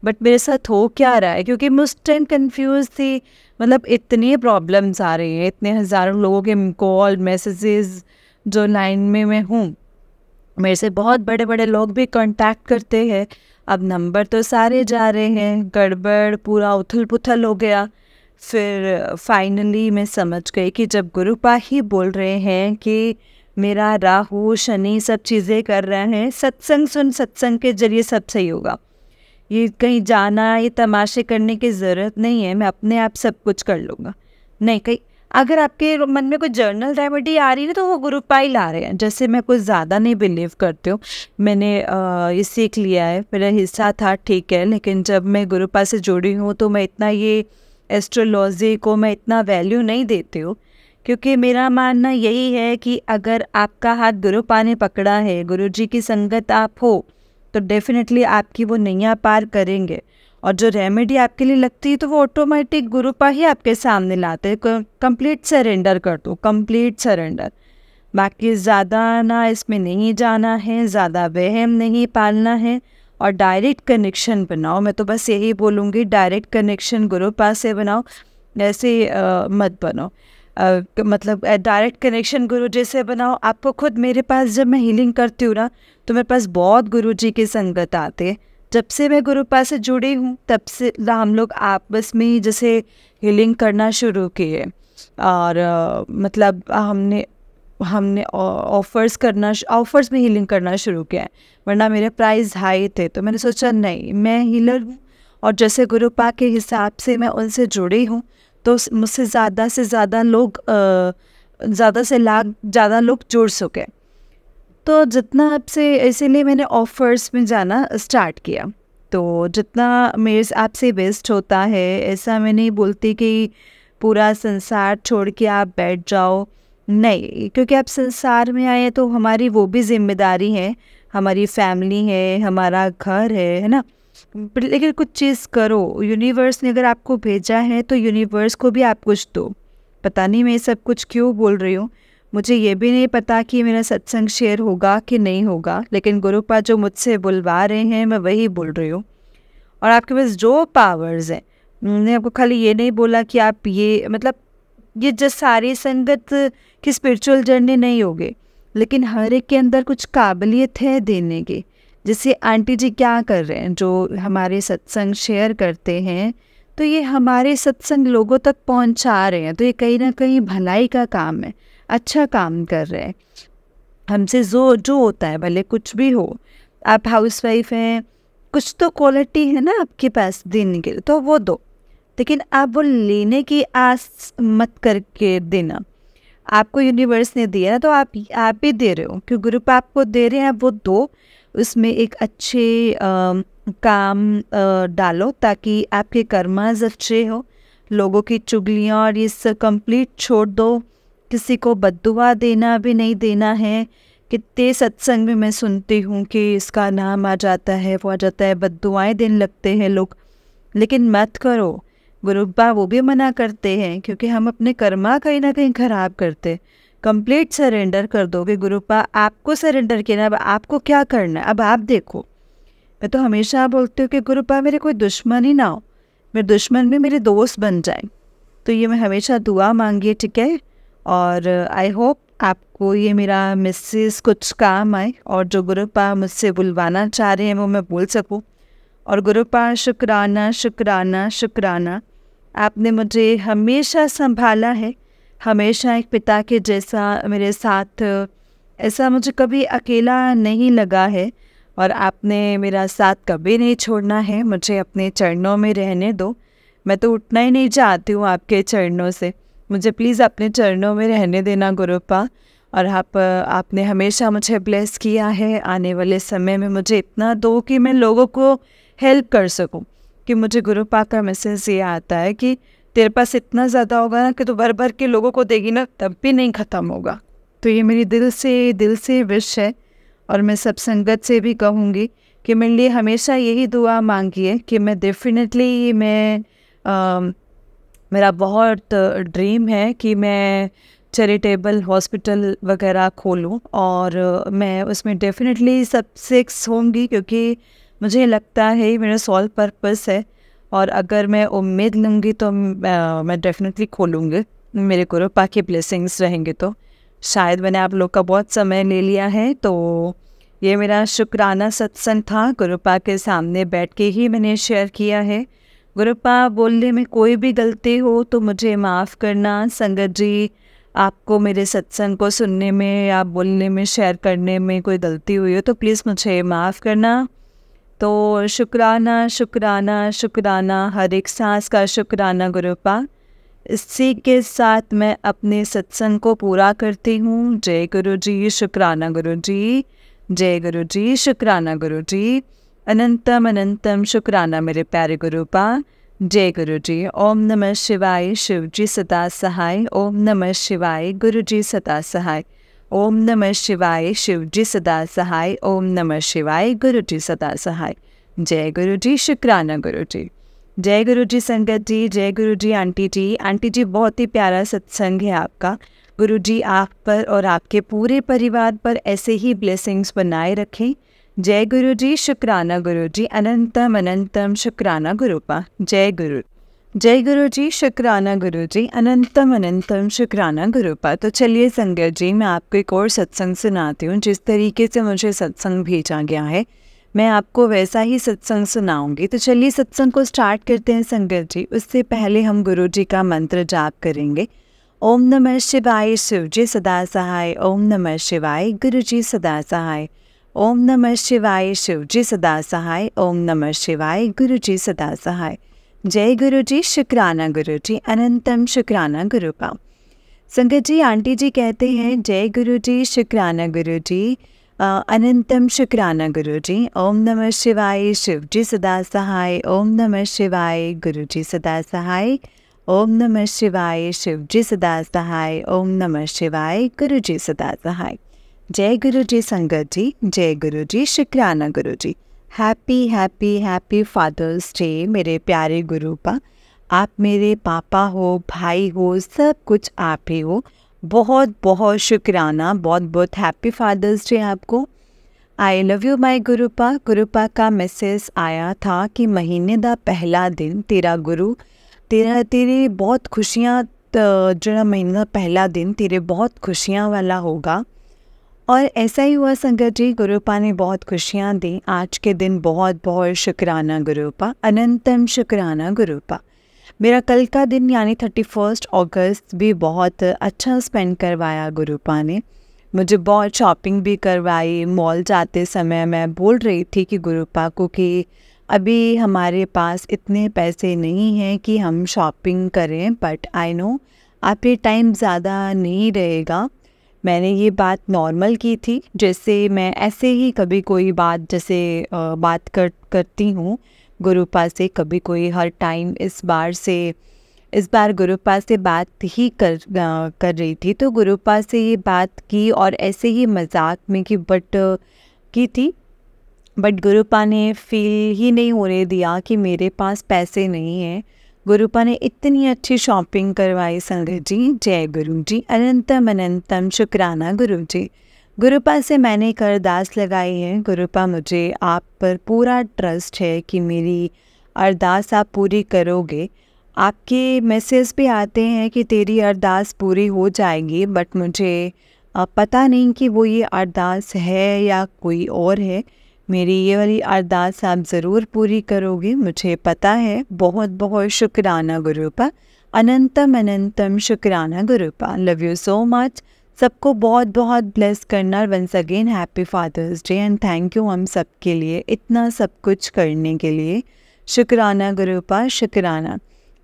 बट मेरे साथ हो क्या रहा है, क्योंकि मैं उस टाइम कन्फ्यूज़ थी। मतलब इतनी प्रॉब्लम्स आ रही हैं, इतने हज़ारों लोगों के कॉल मैसेजेस, जो लाइन में मैं हूँ, मेरे से बहुत बड़े बड़े लोग भी कांटेक्ट करते हैं। अब नंबर तो सारे जा रहे हैं, गड़बड़, पूरा उथल पुथल हो गया। फिर फाइनली मैं समझ गई कि जब गुरुपा ही बोल रहे हैं कि मेरा राहु शनि सब चीज़ें कर रहे हैं, सत्संग सुन, सत्संग के जरिए सब सही होगा, ये कहीं जाना, ये तमाशे करने की ज़रूरत नहीं है, मैं अपने आप सब कुछ कर लूँगा। नहीं, कहीं अगर आपके मन में कोई जर्नल रेमेडी आ रही है ना, तो वो गुरुपा ही ला रहे हैं। जैसे मैं कुछ ज़्यादा नहीं बिलीव करती हूँ, मैंने ये सीख लिया है, मेरा हिस्सा था ठीक है, लेकिन जब मैं गुरुपा से जुड़ी हूँ तो मैं इतना ये एस्ट्रोलॉजी को मैं इतना वैल्यू नहीं देती हूँ, क्योंकि मेरा मानना यही है कि अगर आपका हाथ गुरुपा ने पकड़ा है, गुरुजी की संगत आप हो, तो डेफिनेटली आपकी वो नैया पार करेंगे। और जो रेमेडी आपके लिए लगती है तो वो ऑटोमेटिक गुरुपा ही आपके सामने लाते हैं। कंप्लीट सरेंडर कर दो, कंप्लीट सरेंडर। बाकी ज़्यादा ना इसमें नहीं जाना है, ज़्यादा वहम नहीं पालना है, और डायरेक्ट कनेक्शन बनाओ। मैं तो बस यही बोलूँगी, डायरेक्ट कनेक्शन गुरुपा से बनाओ, ऐसे मत बनो। मतलब डायरेक्ट कनेक्शन गुरुजी से बनाओ। आपको खुद, मेरे पास जब मैं हीलिंग करती हूँ ना, तो मेरे पास बहुत गुरुजी की संगत आते हैं। जब से मैं गुरुपा से जुड़ी हूँ तब से हम लोग आपस में ही जैसे हीलिंग करना शुरू किए, और मतलब हमने ऑफर्स में हीलिंग करना शुरू किया है। वरना मेरे प्राइस हाई थे, तो मैंने सोचा नहीं, मैं हीलर हूँ, और जैसे गुरुपा के हिसाब से मैं उनसे जुड़ी हूँ, तो मुझसे ज़्यादा से ज़्यादा लोग ज़्यादा लोग जुड़ सके। तो जितना आपसे, इसीलिए मैंने ऑफ़र्स में जाना स्टार्ट किया। तो जितना मेरे आपसे बेस्ट होता है, ऐसा मैं नहीं बोलती कि पूरा संसार छोड़ के आप बैठ जाओ, नहीं, क्योंकि आप संसार में आए तो हमारी वो भी जिम्मेदारी है, हमारी फैमिली है, हमारा घर है ना। लेकिन कुछ चीज़ करो, यूनिवर्स ने अगर आपको भेजा है तो यूनिवर्स को भी आप कुछ दो। पता नहीं मैं सब कुछ क्यों बोल रही हूँ, मुझे ये भी नहीं पता कि मेरा सत्संग शेयर होगा कि नहीं होगा, लेकिन गुरुपा जो मुझसे बुलवा रहे हैं मैं वही बोल रही हूँ। और आपके पास जो पावर्स हैं, मैंने आपको खाली ये नहीं बोला कि आप ये, मतलब ये जो सारी संगत की स्पिरिचुअल जर्नी नहीं होगी, लेकिन हर एक के अंदर कुछ काबिलियत है देने की। जैसे आंटी जी क्या कर रहे हैं, जो हमारे सत्संग शेयर करते हैं, तो ये हमारे सत्संग लोगों तक पहुंचा रहे हैं, तो ये कहीं ना कहीं भलाई का काम है, अच्छा काम कर रहे हैं। हमसे जो होता है, भले कुछ भी हो, आप हाउसवाइफ हैं, कुछ तो क्वालिटी है ना आपके पास देने के लिए, तो वो दो, लेकिन आप वो लेने की आस मत करके देना। आपको यूनिवर्स ने दिया ना, तो आप ही दे रहे हो, क्यों गुरुपा आपको दे रहे हैं, आप वो दो, उसमें एक अच्छे काम डालो, ताकि आपके कर्मास अच्छे हो, लोगों की चुगलियाँ और ये सब कंप्लीट छोड़ दो। किसी को बद्दुआ देना भी नहीं देना है। कितने सत्संग में मैं सुनती हूँ कि इसका नाम आ जाता है, वो आ जाता है, बद्दुआएं देने लगते हैं लोग, लेकिन मत करो। गुरुपा वो भी मना करते हैं, क्योंकि हम अपने कर्मा कहीं ना कहीं खराब करते। कंप्लीट सरेंडर कर दो कि गुरुपा आपको सरेंडर किया, अब आपको क्या करना है, अब आप देखो। मैं तो हमेशा बोलती हूँ कि गुरुपा मेरे कोई दुश्मन ही ना हो, मेरे दुश्मन भी मेरे दोस्त बन जाए। तो ये मैं हमेशा दुआ मांगी, ठीक है। और आई होप आपको ये मेरा मैसेज कुछ काम आए, और जो गुरुपा मुझसे बुलवाना चाह रहे हैं वो मैं बोल सकूं। और गुरुपा शुक्राना शुक्राना शुक्राना, आपने मुझे हमेशा संभाला है, हमेशा एक पिता के जैसा मेरे साथ, ऐसा मुझे कभी अकेला नहीं लगा है, और आपने मेरा साथ कभी नहीं छोड़ना है। मुझे अपने चरणों में रहने दो, मैं तो उठना ही नहीं चाहती हूँ आपके चरणों से। मुझे प्लीज़ अपने चरणों में रहने देना गुरुपा। और आपने हमेशा मुझे ब्लेस किया है, आने वाले समय में मुझे इतना दो कि मैं लोगों को हेल्प कर सकूं। कि मुझे गुरुपा का मैसेज ये आता है कि तेरे पास इतना ज़्यादा होगा ना कि तू भर भर के लोगों को देगी ना, तब भी नहीं ख़त्म होगा। तो ये मेरी दिल से विश है, और मैं सब संगत से भी कहूँगी कि मेरे लिए हमेशा यही दुआ मांगिए कि मैं डेफिनेटली मेरा बहुत ड्रीम है कि मैं चैरिटेबल हॉस्पिटल वगैरह खोलूं, और मैं उसमें डेफिनेटली सक्सेस होंगी, क्योंकि मुझे लगता है ये मेरा सॉल पर्पस है, और अगर मैं उम्मीद लूँगी तो मैं डेफिनेटली खोलूँगी, मेरे गुरुपा के ब्लेसिंग्स रहेंगे तो। शायद मैंने आप लोग का बहुत समय ले लिया है, तो ये मेरा शुक्राना सत्संग था, गुरुपा के सामने बैठ के ही मैंने शेयर किया है। गुरुपा, बोलने में कोई भी गलती हो तो मुझे माफ़ करना। संगत जी, आपको मेरे सत्संग को सुनने में या बोलने में, शेयर करने में कोई गलती हुई हो तो प्लीज़ मुझे माफ़ करना। तो शुक्राना शुक्राना शुक्राना, हर एक सांस का शुक्राना गुरुपा। इसी के साथ मैं अपने सत्संग को पूरा करती हूँ। जय गुरु जी, शुक्राना गुरु जी। जय गुरु जी, शुक्राना गुरु जी। अनंतम अनंतम शुक्राना मेरे प्यारे गुरुपा। जय गुरु जी। ओम नमः शिवाय, शिव जी सदा सहाय। ओम नमः शिवाय, गुरु जी सदा सहाय। ओम नमः शिवाय, शिव जी सदा सहाय। ओम नमः शिवाय, गुरु जी सदा सहाय। जय गुरु जी, शुक्राना गुरु जी। जय गुरु जी संगत जी, जय गुरु जी आंटी जी। आंटी जी, बहुत ही प्यारा सत्संग है आपका। गुरु जी आप पर और आपके पूरे परिवार पर ऐसे ही ब्लेसिंग्स बनाए रखें। जय गुरु जी, शुक्राना गुरु जी। अनंतम अनंतम शुक्राना गुरुपा। जय गुरु। जय गुरु जी, शुक्राना गुरु जी। अनंतम अनंतम शुक्राना गुरुपा। तो चलिए संगत जी, मैं आपको एक और सत्संग सुनाती हूँ। जिस तरीके से मुझे सत्संग भेजा गया है, मैं आपको वैसा ही सत्संग सुनाऊंगी। तो चलिए सत्संग को स्टार्ट करते हैं संगत जी। उससे पहले हम गुरु जी का मंत्र जाप करेंगे। ओम नमः शिवाय, शिव जी सदा सहाय। ओम नमः शिवाय, गुरु जी सदा सहाय। ओम नमः शिवाय, शिव जी सदा सहाय। ओम नमः शिवाय, गुरु जी सदा सहाय। जय गुरु जी, शुक्राना गुरु जी। अनंतम शुक्राना गुरुपा। संगत जी, आंटी जी कहते हैं जय गुरु जी, शुक्राना गुरु जी। अनंतम शुक्राना गुरु जी। ओम नमः शिवाय, शिव जी सदा सहाय। ओम नमः शिवाय, गुरु जी सदा सहाय। ओम नमः शिवाय, शिव जी सदा सहाय। ओम नमः शिवाय, गुरु जी सदा सहाय। जय गुरु जी संगत जी। जय गुरु जी, शुक्राना guru ji. Happy happy happy father's day मेरे प्यारे गुरुपा। आप मेरे पापा हो, भाई हो, सब कुछ आप ही हो। बहुत बहुत शुक्राना, बहुत बहुत हैप्पी फादर्स डे आपको। आई लव यू माई गुरुपा। गुरुपा का मैसेज आया था कि महीने का पहला दिन तेरा गुरु तेरे बहुत खुशियाँ, जो महीने का पहला दिन तेरे बहुत खुशियाँ वाला होगा। और ऐसा ही हुआ संगत जी, गुरुपा ने बहुत खुशियाँ दी। आज के दिन बहुत बहुत शुक्राना गुरुपा। अनंतम शुक्राना गुरुपा। मेरा कल का दिन यानी 31 अगस्त भी बहुत अच्छा स्पेंड करवाया गुरुपा ने। मुझे बहुत शॉपिंग भी करवाई। मॉल जाते समय मैं बोल रही थी कि गुरुपा को कि अभी हमारे पास इतने पैसे नहीं हैं कि हम शॉपिंग करें, बट आई नो आप ये टाइम ज़्यादा नहीं रहेगा। मैंने ये बात नॉर्मल की थी, जैसे मैं ऐसे ही कभी कोई बात जैसे बात करती हूँ गुरुपा से, कभी कोई हर टाइम इस बार गुरुपा से बात ही कर रही थी। तो गुरुपा से ये बात की और ऐसे ही मजाक में की थी, बट गुरुपा ने फील ही नहीं होने दिया कि मेरे पास पैसे नहीं हैं। गुरुपा ने इतनी अच्छी शॉपिंग करवाई संगत जी। जय गुरु जी। अनंतम अनंतम शुक्राना गुरु जी। गुरुपा से मैंने एक अरदास लगाई है। गुरुपा, मुझे आप पर पूरा ट्रस्ट है कि मेरी अरदास आप पूरी करोगे। आपके मैसेज भी आते हैं कि तेरी अरदास पूरी हो जाएगी, बट मुझे पता नहीं कि वो ये अरदास है या कोई और है। मेरी ये वाली अरदास आप ज़रूर पूरी करोगे, मुझे पता है। बहुत बहुत शुक्राना गुरुपा। अनंतम अनंतम शुक्राना Gurupa. Love you so much. सबको बहुत बहुत ब्लेस करना। Once again happy father's day and thank you हम सब के लिए इतना सब कुछ करने के लिए। शुक्राना गुरुपा, शुक्राना।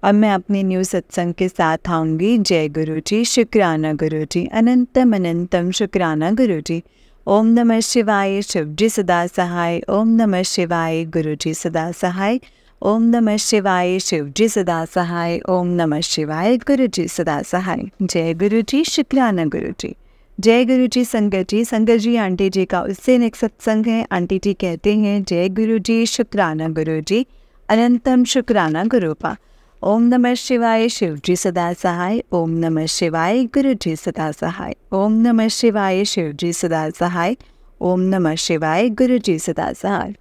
अब मैं अपने न्यू सत्संग के साथ आऊँगी। जय गुरु जी, शुक्राना गुरु जी। अनंतम अनंतम शुक्राना गुरु जी। ओम नमः शिवाय, शिव जी सदा सहाय। ओम नमः शिवाय, गुरु जी सदा सहाय। ओम नमः शिवाय, शिव जी सदा सहाय। ओम नमः शिवाय, गुरु जी सदा सहाय। जय गुरु जी, शुक्राना गुरु जी। जय गुरु जी संगत जी। संगत जी, आंटी जी का उससे नेक्स्ट सत्संग है। आंटी जी कहते हैं जय गुरु जी, शुक्राना गुरु जी। अनंतम शुक्राना गुरुपा। ओम नमः शिवाय, शिव जी सदा सहाय। ओम नमः शिवाय, गुरु जी सदा सहाय। ओम नमः शिवाय, शिव जी सदा सहाय। ओम नमः शिवाय, गुरु जी सदा सहाय।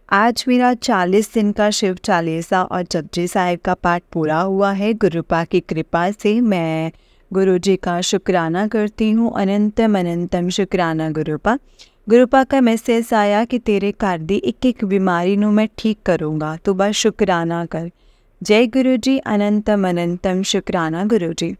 आज मेरा 40 दिन का शिव चालीसा और जपजी साहिब का पाठ पूरा हुआ है। गुरुपा की कृपा से मैं गुरुजी का शुक्राना करती हूँ। अनंतम अनंतम शुक्राना गुरुपा। गुरुपा का मैसेज आया कि तेरे घर दी एक एक बीमारी नू मैं ठीक करूँगा, तो बस शुक्राना कर। जय गुरुजी। अनंतम अनंतम शुक्राना गुरुजी।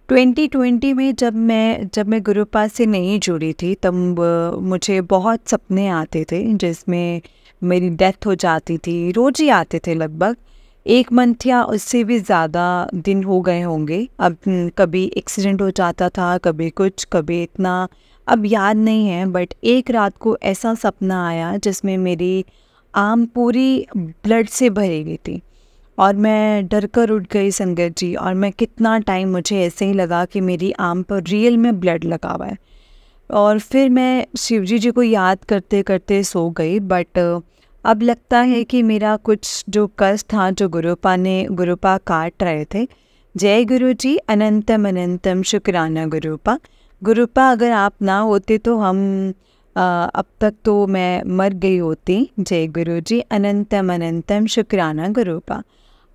2020 में जब मैं गुरुपा से नहीं जुड़ी थी, तब मुझे बहुत सपने आते थे जिसमें मेरी डेथ हो जाती थी। रोज़ ही आते थे, लगभग 1 मंथ या उससे भी ज़्यादा दिन हो गए होंगे। अब कभी एक्सीडेंट हो जाता था, कभी कुछ, कभी इतना अब याद नहीं है। बट एक रात को ऐसा सपना आया जिसमें मेरी आँख पूरी ब्लड से भरी हुई थी और मैं डर कर उठ गई संगत जी। और मैं कितना टाइम मुझे ऐसे ही लगा कि मेरी आँख पर रियल में ब्लड लगा हुआ है। और फिर मैं शिवजी जी को याद करते करते सो गई। बट अब लगता है कि मेरा कुछ जो कष्ट था, जो गुरुपा काट रहे थे। जय गुरु जी। अनंतम अनंतम शुक्राना गुरुपा। गुरुपा अगर आप ना होते तो अब तक तो मैं मर गई होती। जय गुरु जी। अनंतम अनंतम शुक्राना गुरुपा।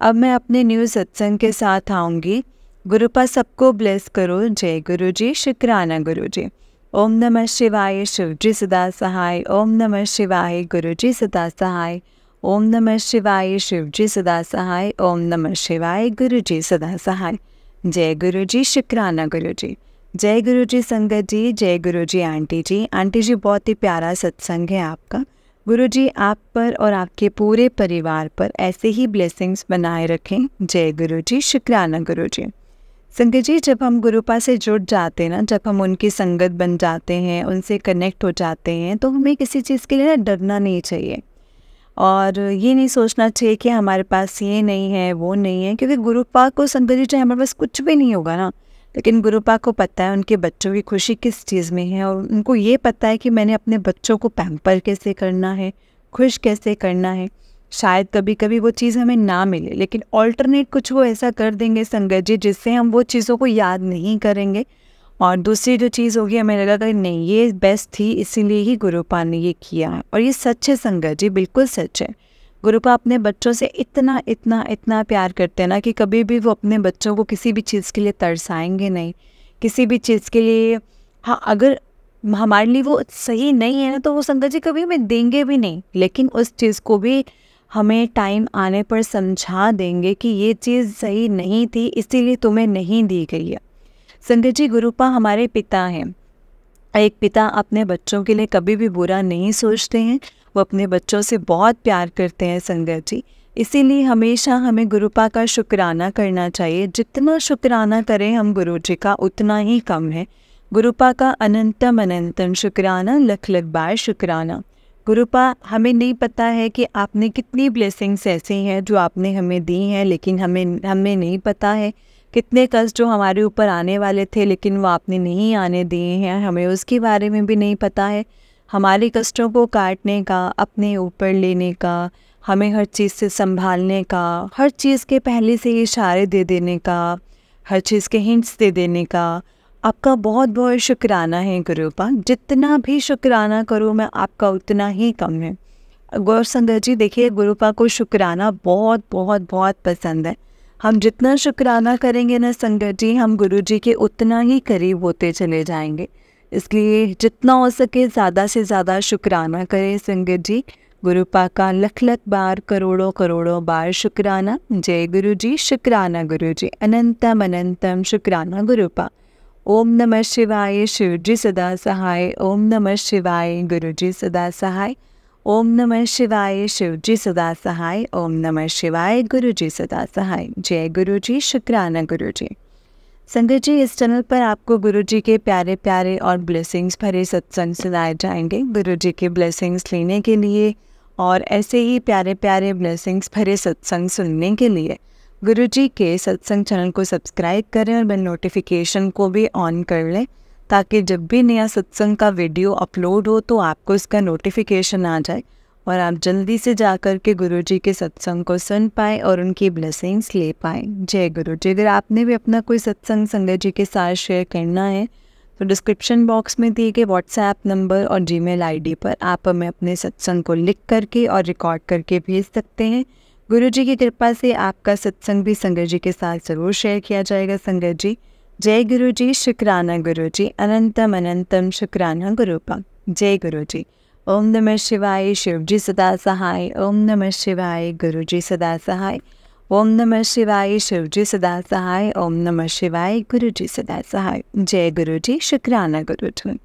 अब मैं अपने न्यू सत्संग के साथ आऊँगी। गुरुपा सबको ब्लेस करो। जय गुरु जी। शुक्राना गुरु जी। ओम नमः शिवाय। शिव जी सदा सहाय। ओम नमः शिवाय। गुरु जी सदा सहाय। ओम नमः शिवाय। शिव जी सदा सहाय। ओम नमः शिवाय। गुरु जी सदा सहाय। जय गुरु जी। शुक्राना गुरु जी। जय गुरु जी संगत जी। जय गुरु जी आंटी जी। आंटी जी बहुत ही प्यारा सत्संग है आपका। गुरु जी आप पर और आपके पूरे परिवार पर ऐसे ही ब्लेसिंग्स बनाए रखें। जय गुरु जी। शुक्राना गुरु जी। संगत जी जब हम गुरुपा से जुड़ जाते हैं ना, जब हम उनकी संगत बन जाते हैं, उनसे कनेक्ट हो जाते हैं, तो हमें किसी चीज़ के लिए ना डरना नहीं चाहिए और ये नहीं सोचना चाहिए कि हमारे पास ये नहीं है, वो नहीं है। क्योंकि गुरुपा को संगत जी चाहे हमारे पास कुछ भी नहीं होगा ना, लेकिन गुरुपा को पता है उनके बच्चों की खुशी किस चीज़ में है और उनको ये पता है कि मैंने अपने बच्चों को पैम्पर कैसे करना है, खुश कैसे करना है। शायद कभी कभी वो चीज़ हमें ना मिले, लेकिन ऑल्टरनेट कुछ वो ऐसा कर देंगे संगत जी जिससे हम वो चीज़ों को याद नहीं करेंगे। और दूसरी जो चीज़ होगी, हमें लगा कि नहीं ये बेस्ट थी, इसीलिए ही गुरुपा ने ये किया है। और ये सच है संगत जी, बिल्कुल सच है। गुरुपा अपने बच्चों से इतना इतना इतना प्यार करते हैं ना कि कभी भी वो अपने बच्चों को किसी भी चीज़ के लिए तरसाएंगे नहीं, किसी भी चीज़ के लिए। हाँ, अगर हमारे लिए वो सही नहीं है ना, तो वो संगत जी कभी हमें देंगे भी नहीं, लेकिन उस चीज़ को भी हमें टाइम आने पर समझा देंगे कि ये चीज़ सही नहीं थी, इसीलिए तुम्हें नहीं दी गई है। संगत जी गुरुपा हमारे पिता हैं। एक पिता अपने बच्चों के लिए कभी भी बुरा नहीं सोचते हैं, वो अपने बच्चों से बहुत प्यार करते हैं संगत जी। इसीलिए हमेशा हमें गुरुपा का शुक्राना करना चाहिए। जितना शुक्राना करें हम गुरु जी का उतना ही कम है। गुरुपा का अनंतम अनंतम शुक्राना, लख लख बार शुक्राना। गुरुपा हमें नहीं पता है कि आपने कितनी ब्लेसिंग्स ऐसी हैं जो आपने हमें दी हैं, लेकिन हमें नहीं पता है कितने कष्ट जो हमारे ऊपर आने वाले थे लेकिन वो आपने नहीं आने दिए हैं, हमें उसके बारे में भी नहीं पता है। हमारे कष्टों को काटने का, अपने ऊपर लेने का, हमें हर चीज़ से संभालने का, हर चीज़ के पहले से इशारे दे देने का, हर चीज़ के हिंट्स दे देने का आपका बहुत बहुत शुक्राना है गुरुपा। जितना भी शुक्राना करूँ मैं आपका उतना ही कम है। गौर संगत जी देखिए, गुरुपा को शुक्राना बहुत बहुत बहुत पसंद है। हम जितना शुक्राना करेंगे ना संगत जी, हम गुरु जी के उतना ही करीब होते चले जाएंगे। इसलिए जितना हो सके ज़्यादा से ज़्यादा शुक्राना करें संगत जी। गुरुपा का लख लख बार, करोड़ों करोड़ों बार शुक्राना। जय गुरु जी। शुक्राना गुरु जी। अनंतम अनंतम शुक्राना गुरुपा। ओम नमः शिवाय। शिव जी सदा सहाय। ओम नमः शिवाय। गुरु जी सदा सहाय। ओम नमः शिवाय। शिव जी सदा सहाय। ओम नमः शिवाय। गुरु जी सदा सहाय। जय गुरु जी। शुक्राना गुरु जी। संगत जी इस चैनल पर आपको गुरु जी के प्यारे प्यारे और ब्लेसिंग्स भरे सत्संग सुनाए जाएंगे। गुरु जी के ब्लेसिंग्स लेने के लिए और ऐसे ही प्यारे प्यारे ब्लेसिंग्स भरे सत्संग सुनने के लिए गुरु जी के सत्संग चैनल को सब्सक्राइब करें और बेल नोटिफिकेशन को भी ऑन कर लें, ताकि जब भी नया सत्संग का वीडियो अपलोड हो तो आपको इसका नोटिफिकेशन आ जाए और आप जल्दी से जाकर के गुरु जी के सत्संग को सुन पाएँ और उनकी ब्लेसिंग्स ले पाएँ। जय गुरु जी। अगर आपने भी अपना कोई सत्संग संगत जी के साथ शेयर करना है तो डिस्क्रिप्शन बॉक्स में दिए गए व्हाट्सएप नंबर और जीमेल आईडी पर आप हमें अपने सत्संग को लिख करके और रिकॉर्ड करके भेज सकते हैं। गुरुजी की कृपा से आपका सत्संग भी संगत जी के साथ ज़रूर शेयर किया जाएगा। संगत जी, जय गुरु जी, शुक्राना गुरु जी, अनंतम अनंतम शुक्राना गुरुपा। जय गुरु जी। ओम नमः शिवाय, शिव जी सदा सहाय। ओम नमः शिवाय, गुरु जी सदा सहाय। ओम नमः शिवाय, शिव जी सदा सहाय। ओम नमः शिवाय, गुरु जी सदा सहाय। जय गुरु जी, शुक्राना गुरु जी।